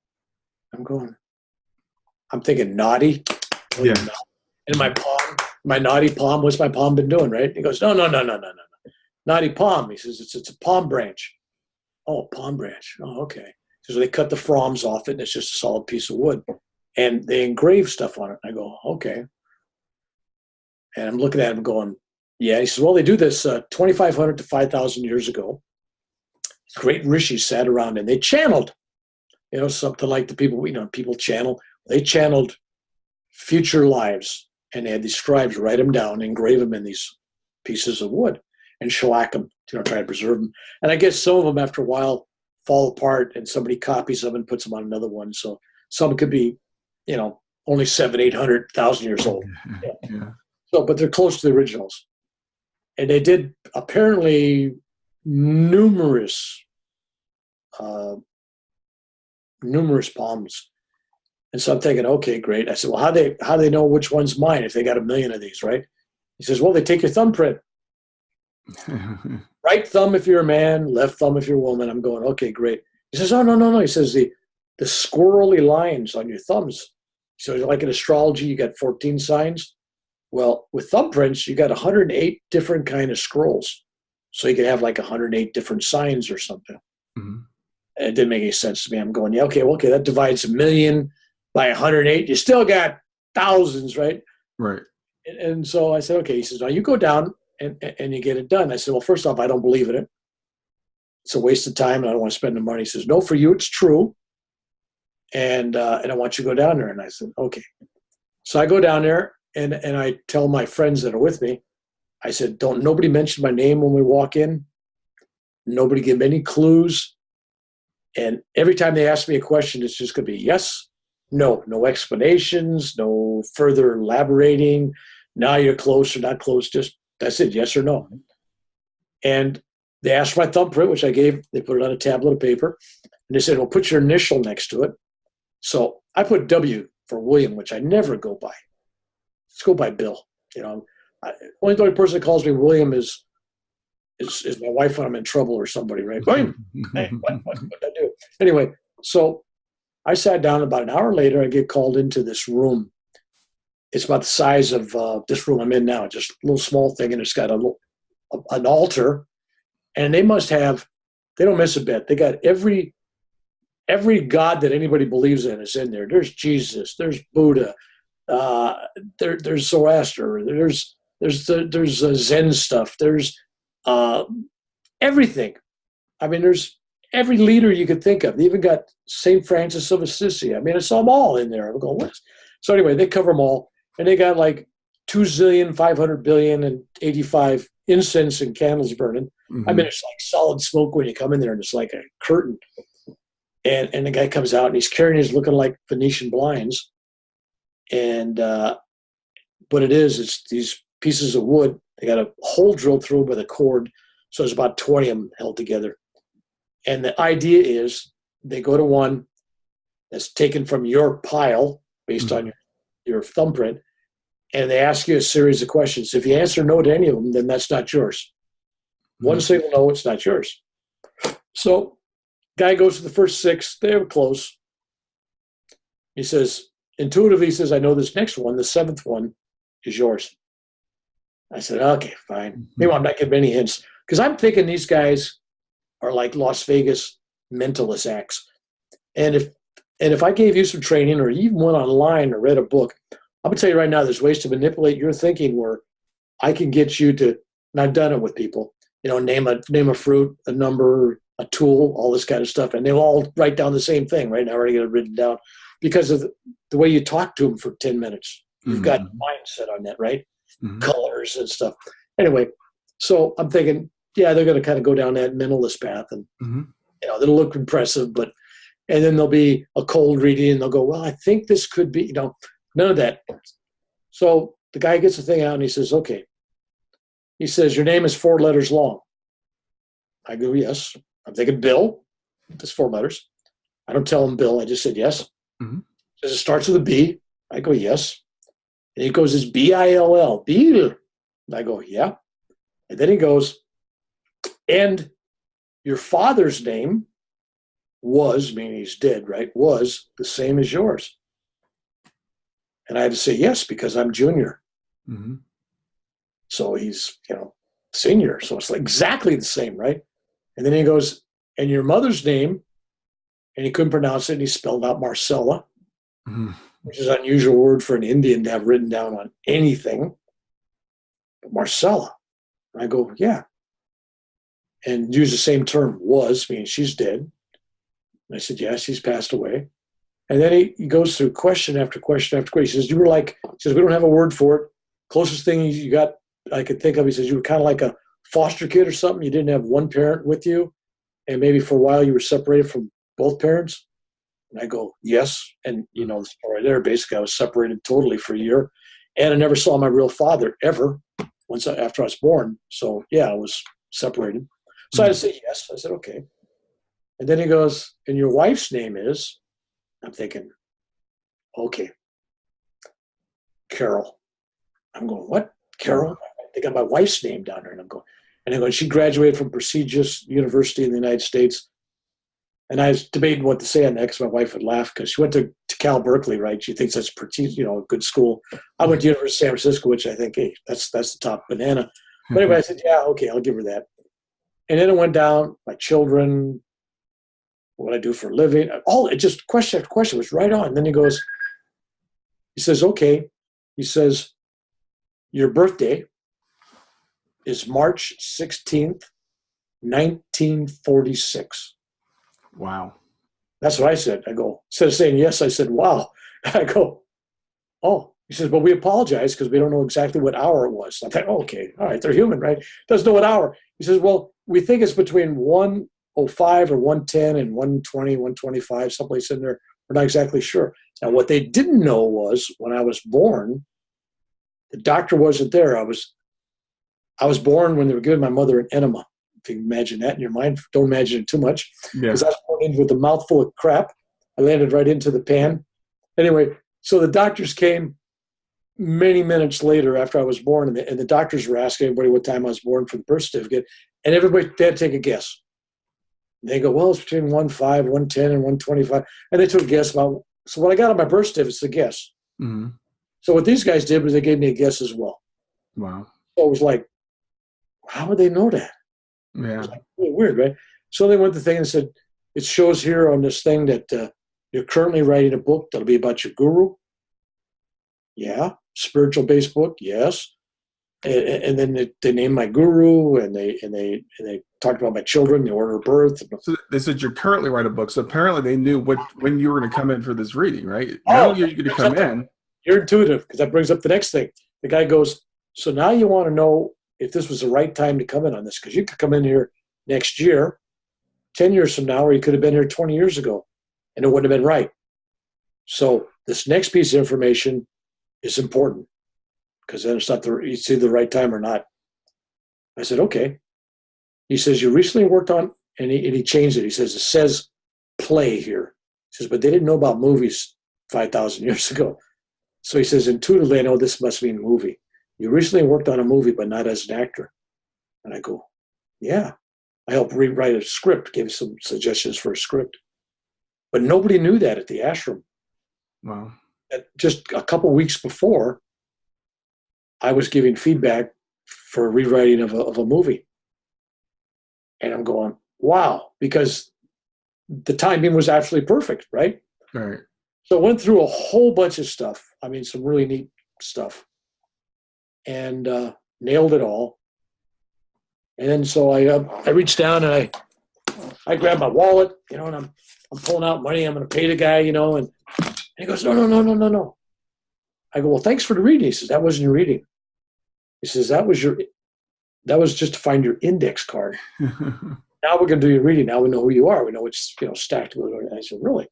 I'm thinking Naadi? Yeah. And my Naadi Palm, what's my palm been doing, right? He goes, no. Naadi Palm. He says, it's a palm branch. Oh, palm branch. Oh, okay. So they cut the fronds off it, and it's just a solid piece of wood. And they engrave stuff on it. I go, okay. And I'm looking at him going, yeah. He says, well, they do this 2,500 to 5,000 years ago. Great rishis sat around and they channeled, something like the people, people channel. They channeled future lives, and they had these scribes write them down, engrave them in these pieces of wood and shellac them, try to preserve them. And I guess some of them after a while fall apart and somebody copies them and puts them on another one. So some could be, only 700,000-800,000 years old. Yeah. So, but they're close to the originals. And they did apparently numerous palms. And so I'm thinking, okay, great. I said, well, how do they know which one's mine if they got 1 million of these, right? He says, well, they take your thumbprint. Right thumb if you're a man, left thumb if you're a woman. I'm going, okay, great. He says, oh, no. He says, the squirrely lines on your thumbs. So like in astrology, you got 14 signs. Well, with thumbprints, you got 108 different kind of scrolls. So you could have like 108 different signs or something. Mm-hmm. And it didn't make any sense to me. I'm going, yeah, okay, that divides 1 million by 108. You still got thousands, right? Right. And so I said, okay. He says, now you go down and you get it done. I said, well, first off, I don't believe in it. It's a waste of time, and I don't want to spend the money. He says, no, for you, it's true. And I want you to go down there. And I said, okay. So I go down there, and I tell my friends that are with me, I said, nobody mention my name when we walk in. Nobody give any clues. And every time they ask me a question, it's just going to be yes, no explanations, no further elaborating. Now you're close or not close. Just that's it, yes or no. And they asked my thumbprint, which I gave. They put it on a tablet of paper. And they said, well, put your initial next to it. So I put W for William, which I never go by. Let's go by Bill. Only person that calls me William is my wife when I'm in trouble or somebody, right? William, hey, what did I do? Anyway, so I sat down. About an hour later, I get called into this room. It's about the size of this room I'm in now, just a little small thing, and it's got an altar. And they must have, they don't miss a bit. They got every God that anybody believes in is in there. There's Jesus, there's Buddha, there's Zoroaster, there's Zen stuff, there's everything. I mean, there's every leader you could think of. They even got St. Francis of Assisi. I mean, it's them all in there. I'm going, what? So anyway, they cover them all. And they got like 2,500,000,000,000 and 85 incense and candles burning. Mm-hmm. I mean, it's like solid smoke when you come in there, and it's like a curtain. And the guy comes out, and he's carrying his looking like Venetian blinds. And what it is, it's these pieces of wood. They got a hole drilled through with a cord. So there's about 20 of them held together. And the idea is they go to one that's taken from your pile based on your thumbprint, and they ask you a series of questions. If you answer no to any of them, then that's not yours. One single no, it's not yours. So guy goes to the first 6. They were close. He says, intuitively, he says, I know this next one, the 7th one, is yours. I said, okay, fine. Maybe I'm not giving any hints. Because I'm thinking these guys are like Las Vegas mentalist acts. And if I gave you some training or even went online or read a book, I'm going to tell you right now, there's ways to manipulate your thinking where I can get you to, and I've done it with people, name a fruit, a number, a tool, all this kind of stuff. And they'll all write down the same thing right now. I already got it written down because of the way you talk to them for 10 minutes. You've got mindset on that, right? Colors and stuff. Anyway, so I'm thinking, yeah, they're going to kind of go down that mentalist path, and they'll look impressive, and then there'll be a cold reading, and they'll go, well, I think this could be, none of that. So the guy gets the thing out, and he says, okay. He says, your name is 4 letters long. I go, yes. I'm thinking Bill. That's 4 letters. I don't tell him Bill. I just said yes. Says it starts with a B. I go, yes. And he goes, it's Bill. Bill. And I go, yeah. And then he goes, and your father's name was, meaning he's dead, right, was the same as yours. And I had to say yes because I'm junior. So he's, senior. So it's like exactly the same, right? And then he goes, and your mother's name, and he couldn't pronounce it, and he spelled out Marcella, which is an unusual word for an Indian to have written down on anything. But Marcella. And I go, yeah. And use the same term, was, meaning she's dead. And I said, yeah, she's passed away. And then he goes through question after question after question. He says, we don't have a word for it. Closest thing you got I could think of, he says, you were kind of like a foster kid or something. You didn't have one parent with you. And maybe for a while you were separated from both parents. And I go, yes. And the story there, basically I was separated totally for a year. And I never saw my real father ever after I was born. So yeah, I was separated. So I said yes. I said, okay. And then he goes, and your wife's name is, I'm thinking, okay, Carol. I'm going, what? Carol? They got my wife's name down there. And I'm going, she graduated from prestigious university in the United States. And I was debating what to say on that because my wife would laugh because she went to Cal Berkeley, right? She thinks that's a good school. I went to University of San Francisco, which I think, hey, that's the top banana. But anyway, I said, yeah, okay, I'll give her that. And then it went down, my children, what I do for a living, it just question after question was right on. And then he says, okay. He says, your birthday is March 16th, 1946. Wow. That's what I said. I go, instead of saying yes, I said, wow. I go, oh. He says, but we apologize because we don't know exactly what hour it was. I thought, oh, okay, all right, they're human, right? Doesn't know what hour. He says, well, we think it's between 1:05 or 1:10 and 1:20, 1:25, someplace in there. We're not exactly sure. Now, what they didn't know was when I was born, the doctor wasn't there. I was born when they were giving my mother an enema. If you can imagine that in your mind, don't imagine it too much. Because I was born in with a mouthful of crap. I landed right into the pan. Anyway, so the doctors came many minutes later after I was born, and the doctors were asking everybody what time I was born for the birth certificate, and everybody they had to take a guess. And they go, well, it's between 1:05, 1:10, and 1:25, and they took a guess about. So what I got on my birth certificate is a guess. So what these guys did was they gave me a guess as well. Wow. So it was like, how would they know that? Yeah. It was like, really weird, right? So they went to the thing and said, it shows here on this thing that you're currently writing a book that'll be about your guru. Yeah. Spiritual-based book, yes. And then they named my guru, and they talked about my children, the order of birth. So they said you're currently writing a book. So apparently they knew when you were going to come in for this reading, right? Not only are you going to come in. You're intuitive, because that brings up the next thing. The guy goes, so now you want to know if this was the right time to come in on this, because you could come in here next year, 10 years from now, or you could have been here 20 years ago, and it wouldn't have been right. So this next piece of information is important, because then it's it's either the right time or not. I said, okay. He says, you recently worked on, and he changed it. He says, it says play here. He says, but they didn't know about movies 5,000 years ago. So he says, intuitively, I know this must mean movie. You recently worked on a movie, but not as an actor. And I go, yeah. I helped rewrite a script, gave some suggestions for a script. But nobody knew that at the ashram. Wow. Just a couple of weeks before, I was giving feedback for a rewriting of a movie. And I'm going, wow, because the timing was absolutely perfect, right? Right. So I went through a whole bunch of stuff. I mean, some really neat stuff. And nailed it all. And then so I reached down and I grabbed my wallet, and I'm pulling out money. I'm going to pay the guy, and he goes, no. I go, well, thanks for the reading. He says, that wasn't your reading. He says, that was just to find your index card. Now we're going to do your reading. Now we know who you are. We know it's, stacked. And I said, really?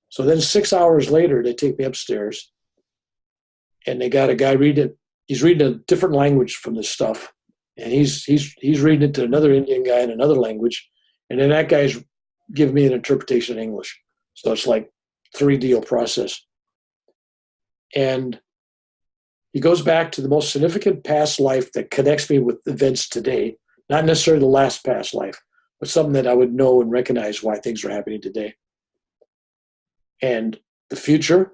So then 6 hours later, they take me upstairs, and they got a guy reading. He's reading a different language from this stuff. And he's reading it to another Indian guy in another language. And then that guy's giving me an interpretation in English. So it's like 3D process. And he goes back to the most significant past life that connects me with events today, not necessarily the last past life, but something that I would know and recognize why things are happening today. And the future.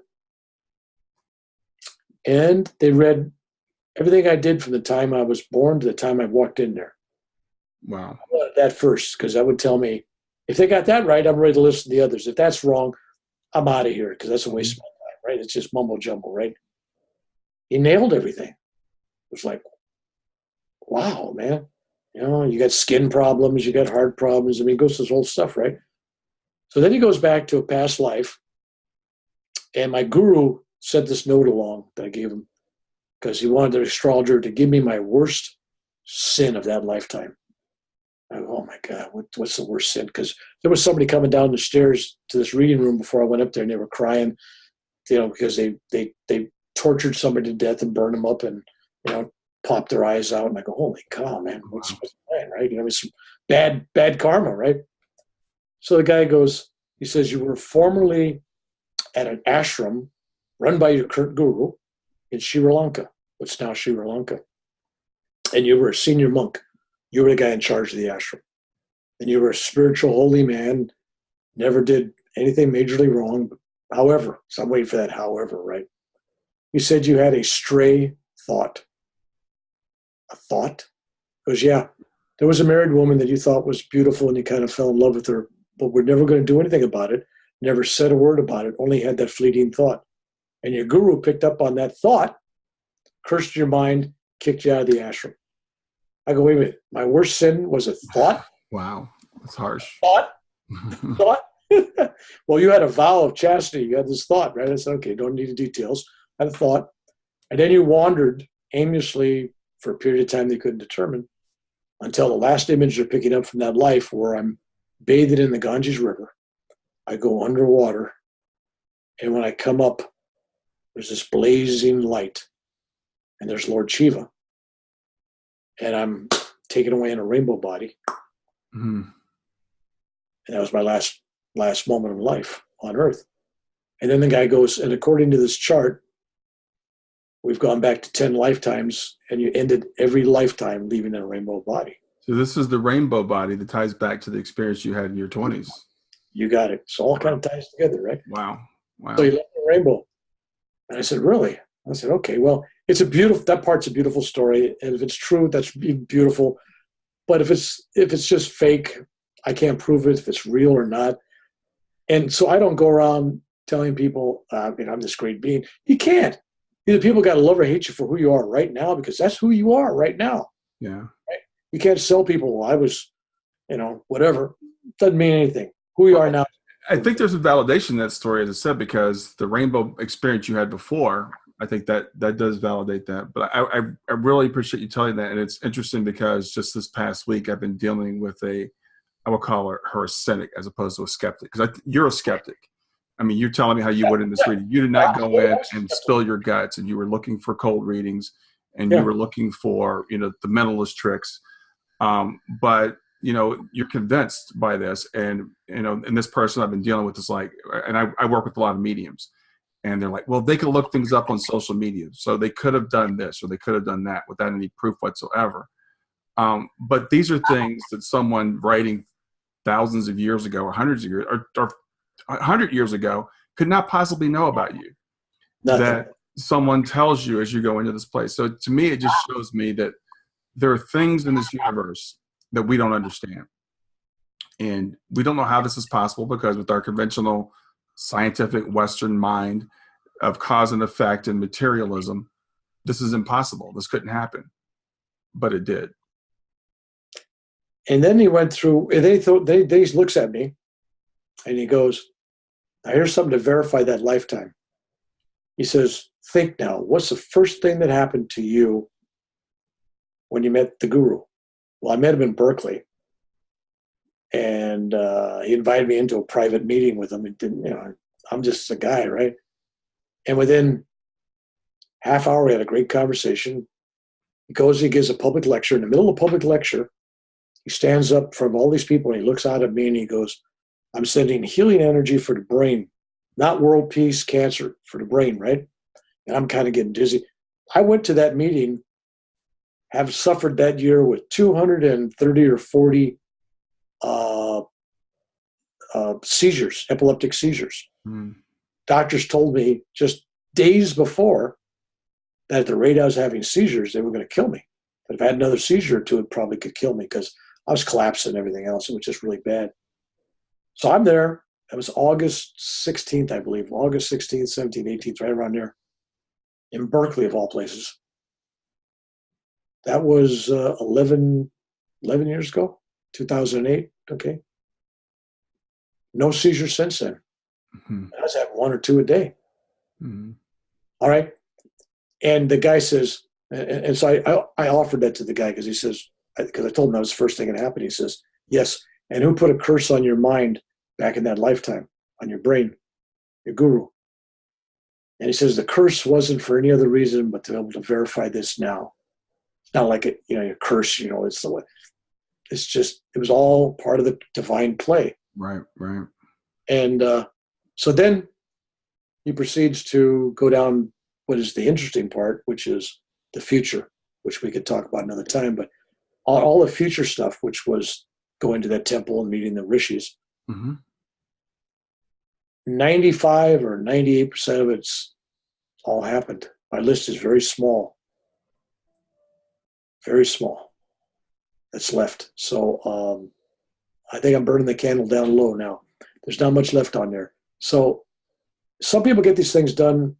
And they read everything I did from the time I was born to the time I walked in there. Wow. I wanted that first, because that would tell me, if they got that right, I'm ready to listen to the others. If that's wrong, I'm out of here, because that's a waste of my time, right? It's just mumbo jumbo, right? He nailed everything. It was like, wow, man. You got skin problems, you got heart problems. I mean, he goes through this whole stuff, right? So then he goes back to a past life, and my guru sent this note along that I gave him, because he wanted the astrologer to give me my worst sin of that lifetime. I go, oh my God, what's the worst sin? Because there was somebody coming down the stairs to this reading room before I went up there, and they were crying, because they tortured somebody to death and burned them up and, popped their eyes out. And I go, holy cow, man, what's the plan, right? It's some bad karma, right? So the guy goes, he says, you were formerly at an ashram run by your current guru in Sri Lanka, what's now Sri Lanka. And you were a senior monk. You were the guy in charge of the ashram. And you were a spiritual holy man, never did anything majorly wrong. However, so I'm waiting for that however, right? You said you had a stray thought. A thought? He goes, yeah, there was a married woman that you thought was beautiful and you kind of fell in love with her, but we're never going to do anything about it. Never said a word about it, only had that fleeting thought. And your guru picked up on that thought, cursed your mind, kicked you out of the ashram. I go, wait a minute, my worst sin was a thought? Wow, that's harsh. Thought? Thought? Well, you had a vow of chastity. You had this thought, right? I said, okay, don't need the details. I had a thought. And then you wandered aimlessly for a period of time they couldn't determine, until the last image they're picking up from that life, where I'm bathed in the Ganges River. I go underwater. And when I come up, there's this blazing light. And there's Lord Shiva. And I'm taken away in a rainbow body. Mm-hmm. And that was my last moment of life on Earth. And then the guy goes, and according to this chart, we've gone back to 10 lifetimes, and you ended every lifetime leaving in a rainbow body. So this is the rainbow body that ties back to the experience you had in your 20s. You got it. So all kind of ties together, right? Wow. So you left the rainbow. And I said, really? I said, okay, well, that part's a beautiful story. And if it's true, that's beautiful. But if it's just fake, I can't prove it if it's real or not. And so I don't go around telling people, I'm this great being. You can't. Either people got to love or hate you for who you are right now, because that's who you are right now. Yeah. Right? You can't sell people, well, I was whatever. Doesn't mean anything. Who you are now. I think there's a validation in that story, as I said, because the rainbow experience you had before, I think that does validate that. But I really appreciate you telling that. And it's interesting because just this past week, I've been dealing with I will call her a cynic as opposed to a skeptic. Because you're a skeptic. I mean, you're telling me how you would in this reading. You did not go in and spill your guts, and you were looking for cold readings, and you were looking for, the mentalist tricks. But, you're convinced by this. And, and this person I've been dealing with is like, and I work with a lot of mediums, and they're like, well, they could look things up on social media. So they could have done this or they could have done that without any proof whatsoever. But these are things that someone writing thousands of years ago or hundreds of years or 100 years ago could not possibly know about you. Nothing. That someone tells you as you go into this place. So to me, it just shows me that there are things in this universe that we don't understand. And we don't know how this is possible because with our conventional scientific Western mind of cause and effect and materialism, this is impossible. This couldn't happen. But it did. And then he went through, and he looks at me and he goes, now here's something to verify that lifetime. He says, think now, what's the first thing that happened to you when you met the guru? Well, I met him in Berkeley, and he invited me into a private meeting with him. It didn't, I'm just a guy, right? And within half hour, we had a great conversation. He goes, he gives a public lecture. In the middle of a public lecture, he stands up from all these people, and he looks out at me, and he goes, I'm sending healing energy for the brain, not world peace, cancer, for the brain, right? And I'm kind of getting dizzy. I went to that meeting, have suffered that year with 230 or 40 seizures, epileptic seizures. Mm. Doctors told me just days before that at the rate I was having seizures, they were going to kill me. But if I had another seizure or two, it probably could kill me because I was collapsing and everything else. It was just really bad. So I'm there. It was August 16th, I believe. August 16th, 17th, 18th, right around there. In Berkeley, of all places. That was 11 years ago, 2008, okay? No seizures since then. Mm-hmm. I was having one or two a day. Mm-hmm. All right? And the guy says, and so I offered that to the guy because he says, because I told him that was the first thing that happened. He says, yes, and who put a curse on your mind back in that lifetime, on your brain? Your guru. And he says the curse wasn't for any other reason but to be able to verify this now. It's not like your curse, it's just, it was all part of the divine play. Right. And so then he proceeds to go down what is the interesting part, which is the future, which we could talk about another time, but all the future stuff, which was going to that temple and meeting the rishis. Mm-hmm. 95 or 98% of it's all happened. My list is very small. Very small. That's left. So I think I'm burning the candle down low now. There's not much left on there. So some people get these things done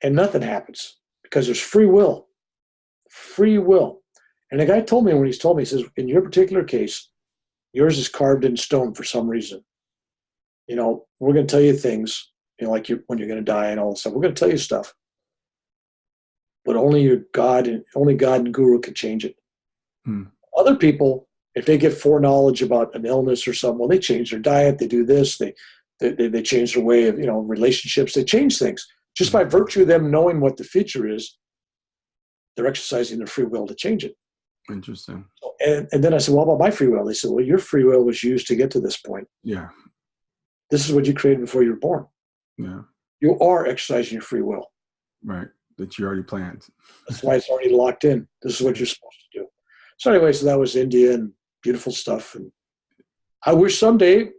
and nothing happens because there's free will. Free will. And the guy told me when he told me, he says, in your particular case, yours is carved in stone for some reason. We're going to tell you things, like when you're going to die and all this stuff. We're going to tell you stuff. But only God and Guru can change it. Hmm. Other people, if they get foreknowledge about an illness or something, well, they change their diet, they do this, they change their way of, relationships, they change things. Just by virtue of them knowing what the future is, they're exercising their free will to change it. Interesting. And then I said, well, what about my free will? They said, well, your free will was used to get to this point. Yeah. This is what you created before you were born. Yeah. You are exercising your free will. Right. That you already planned. That's why it's already locked in. This is what you're supposed to do. So anyway, so that was India and beautiful stuff. And I wish someday,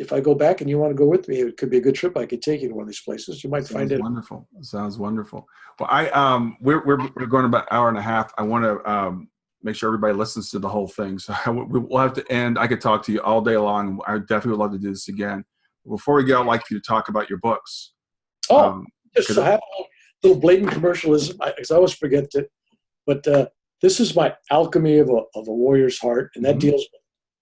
if I go back and you want to go with me, it could be a good trip. I could take you to one of these places. You might find it wonderful. Sounds wonderful. Well, we're going about an hour and a half. I want to make sure everybody listens to the whole thing. So we'll have to end. I could talk to you all day long. I definitely would love to do this again. Before we go, I'd like you to talk about your books. Just so have a little blatant commercialism. I always forget it. But This is my Alchemy of a Warrior's Heart, and that Mhm. deals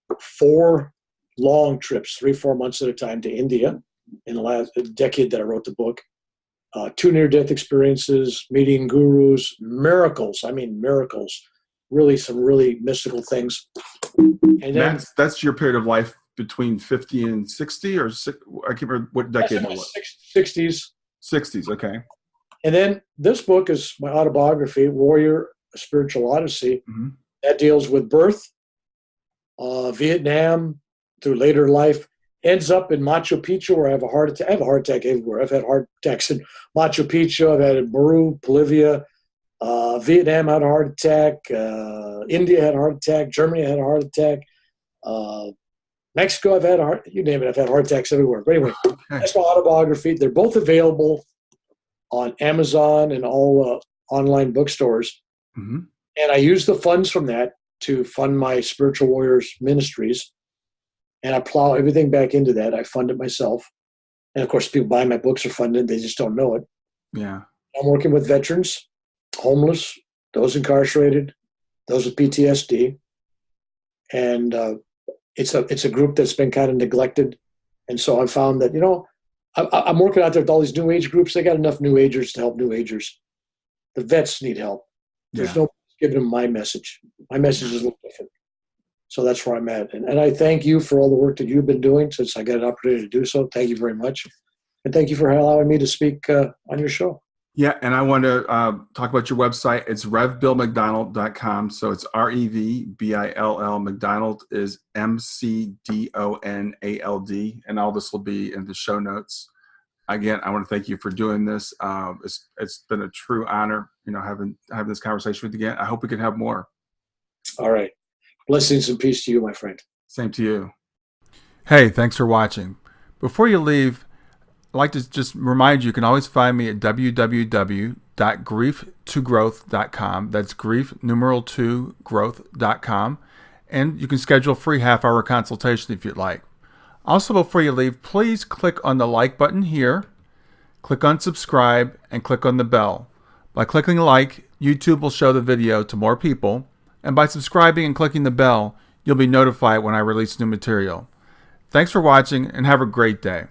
with 4 long trips, 3-4 months at a time, to India in the last decade that I wrote the book. 2 near-death experiences, meeting gurus, miracles. I mean, miracles. Really, some really mystical things. And then That's your period of life between 50 and 60, or I can't remember what that's decade in that my was. 60s. 60s. Okay. And then this book is my autobiography, Warrior: A Spiritual Odyssey. Hmm. That deals with birth, Vietnam, through later life, ends up in Machu Picchu, where I have a heart attack. I have a heart attack everywhere. I've had heart attacks in Machu Picchu. I've had it in Peru, Bolivia, Vietnam had a heart attack. India had a heart attack. Germany had a heart attack. Mexico, I've had a heart. You name it. I've had heart attacks everywhere. But anyway, Okay. that's my autobiography. They're both available on Amazon and all online bookstores. Hmm. And I use the funds from that to fund my Spiritual Warriors ministries. And I plow everything back into that. I fund it myself. And of course, people buying my books are funded. They just don't know it. Yeah. I'm working with veterans, homeless, those incarcerated, those with PTSD. And it's a group that's been kind of neglected. And so I found that, I'm working out there with all these new age groups. They got enough new agers to help new agers. The vets need help. There's Yeah. no giving them my message. My message is a little different. So that's where I'm at. And I thank you for all the work that you've been doing since I got an opportunity to do so. Thank you very much. And thank you for allowing me to speak on your show. Yeah, and I want to talk about your website. It's revbillmcdonald.com. So it's REVBILL. McDonald is McDonald. And all this will be in the show notes. Again, I want to thank you for doing this. It's been a true honor, having this conversation with you again. I hope we can have more. All right. Blessings and peace to you, my friend. Same to you. Hey, thanks for watching. Before you leave, I'd like to just remind you can always find me at www.grieftogrowth.com. That's grief, numeral 2, growth.com. And you can schedule a free half-hour consultation if you'd like. Also, before you leave, please click on the like button here, click on subscribe, and click on the bell. By clicking like, YouTube will show the video to more people. And by subscribing and clicking the bell, you'll be notified when I release new material. Thanks for watching and have a great day.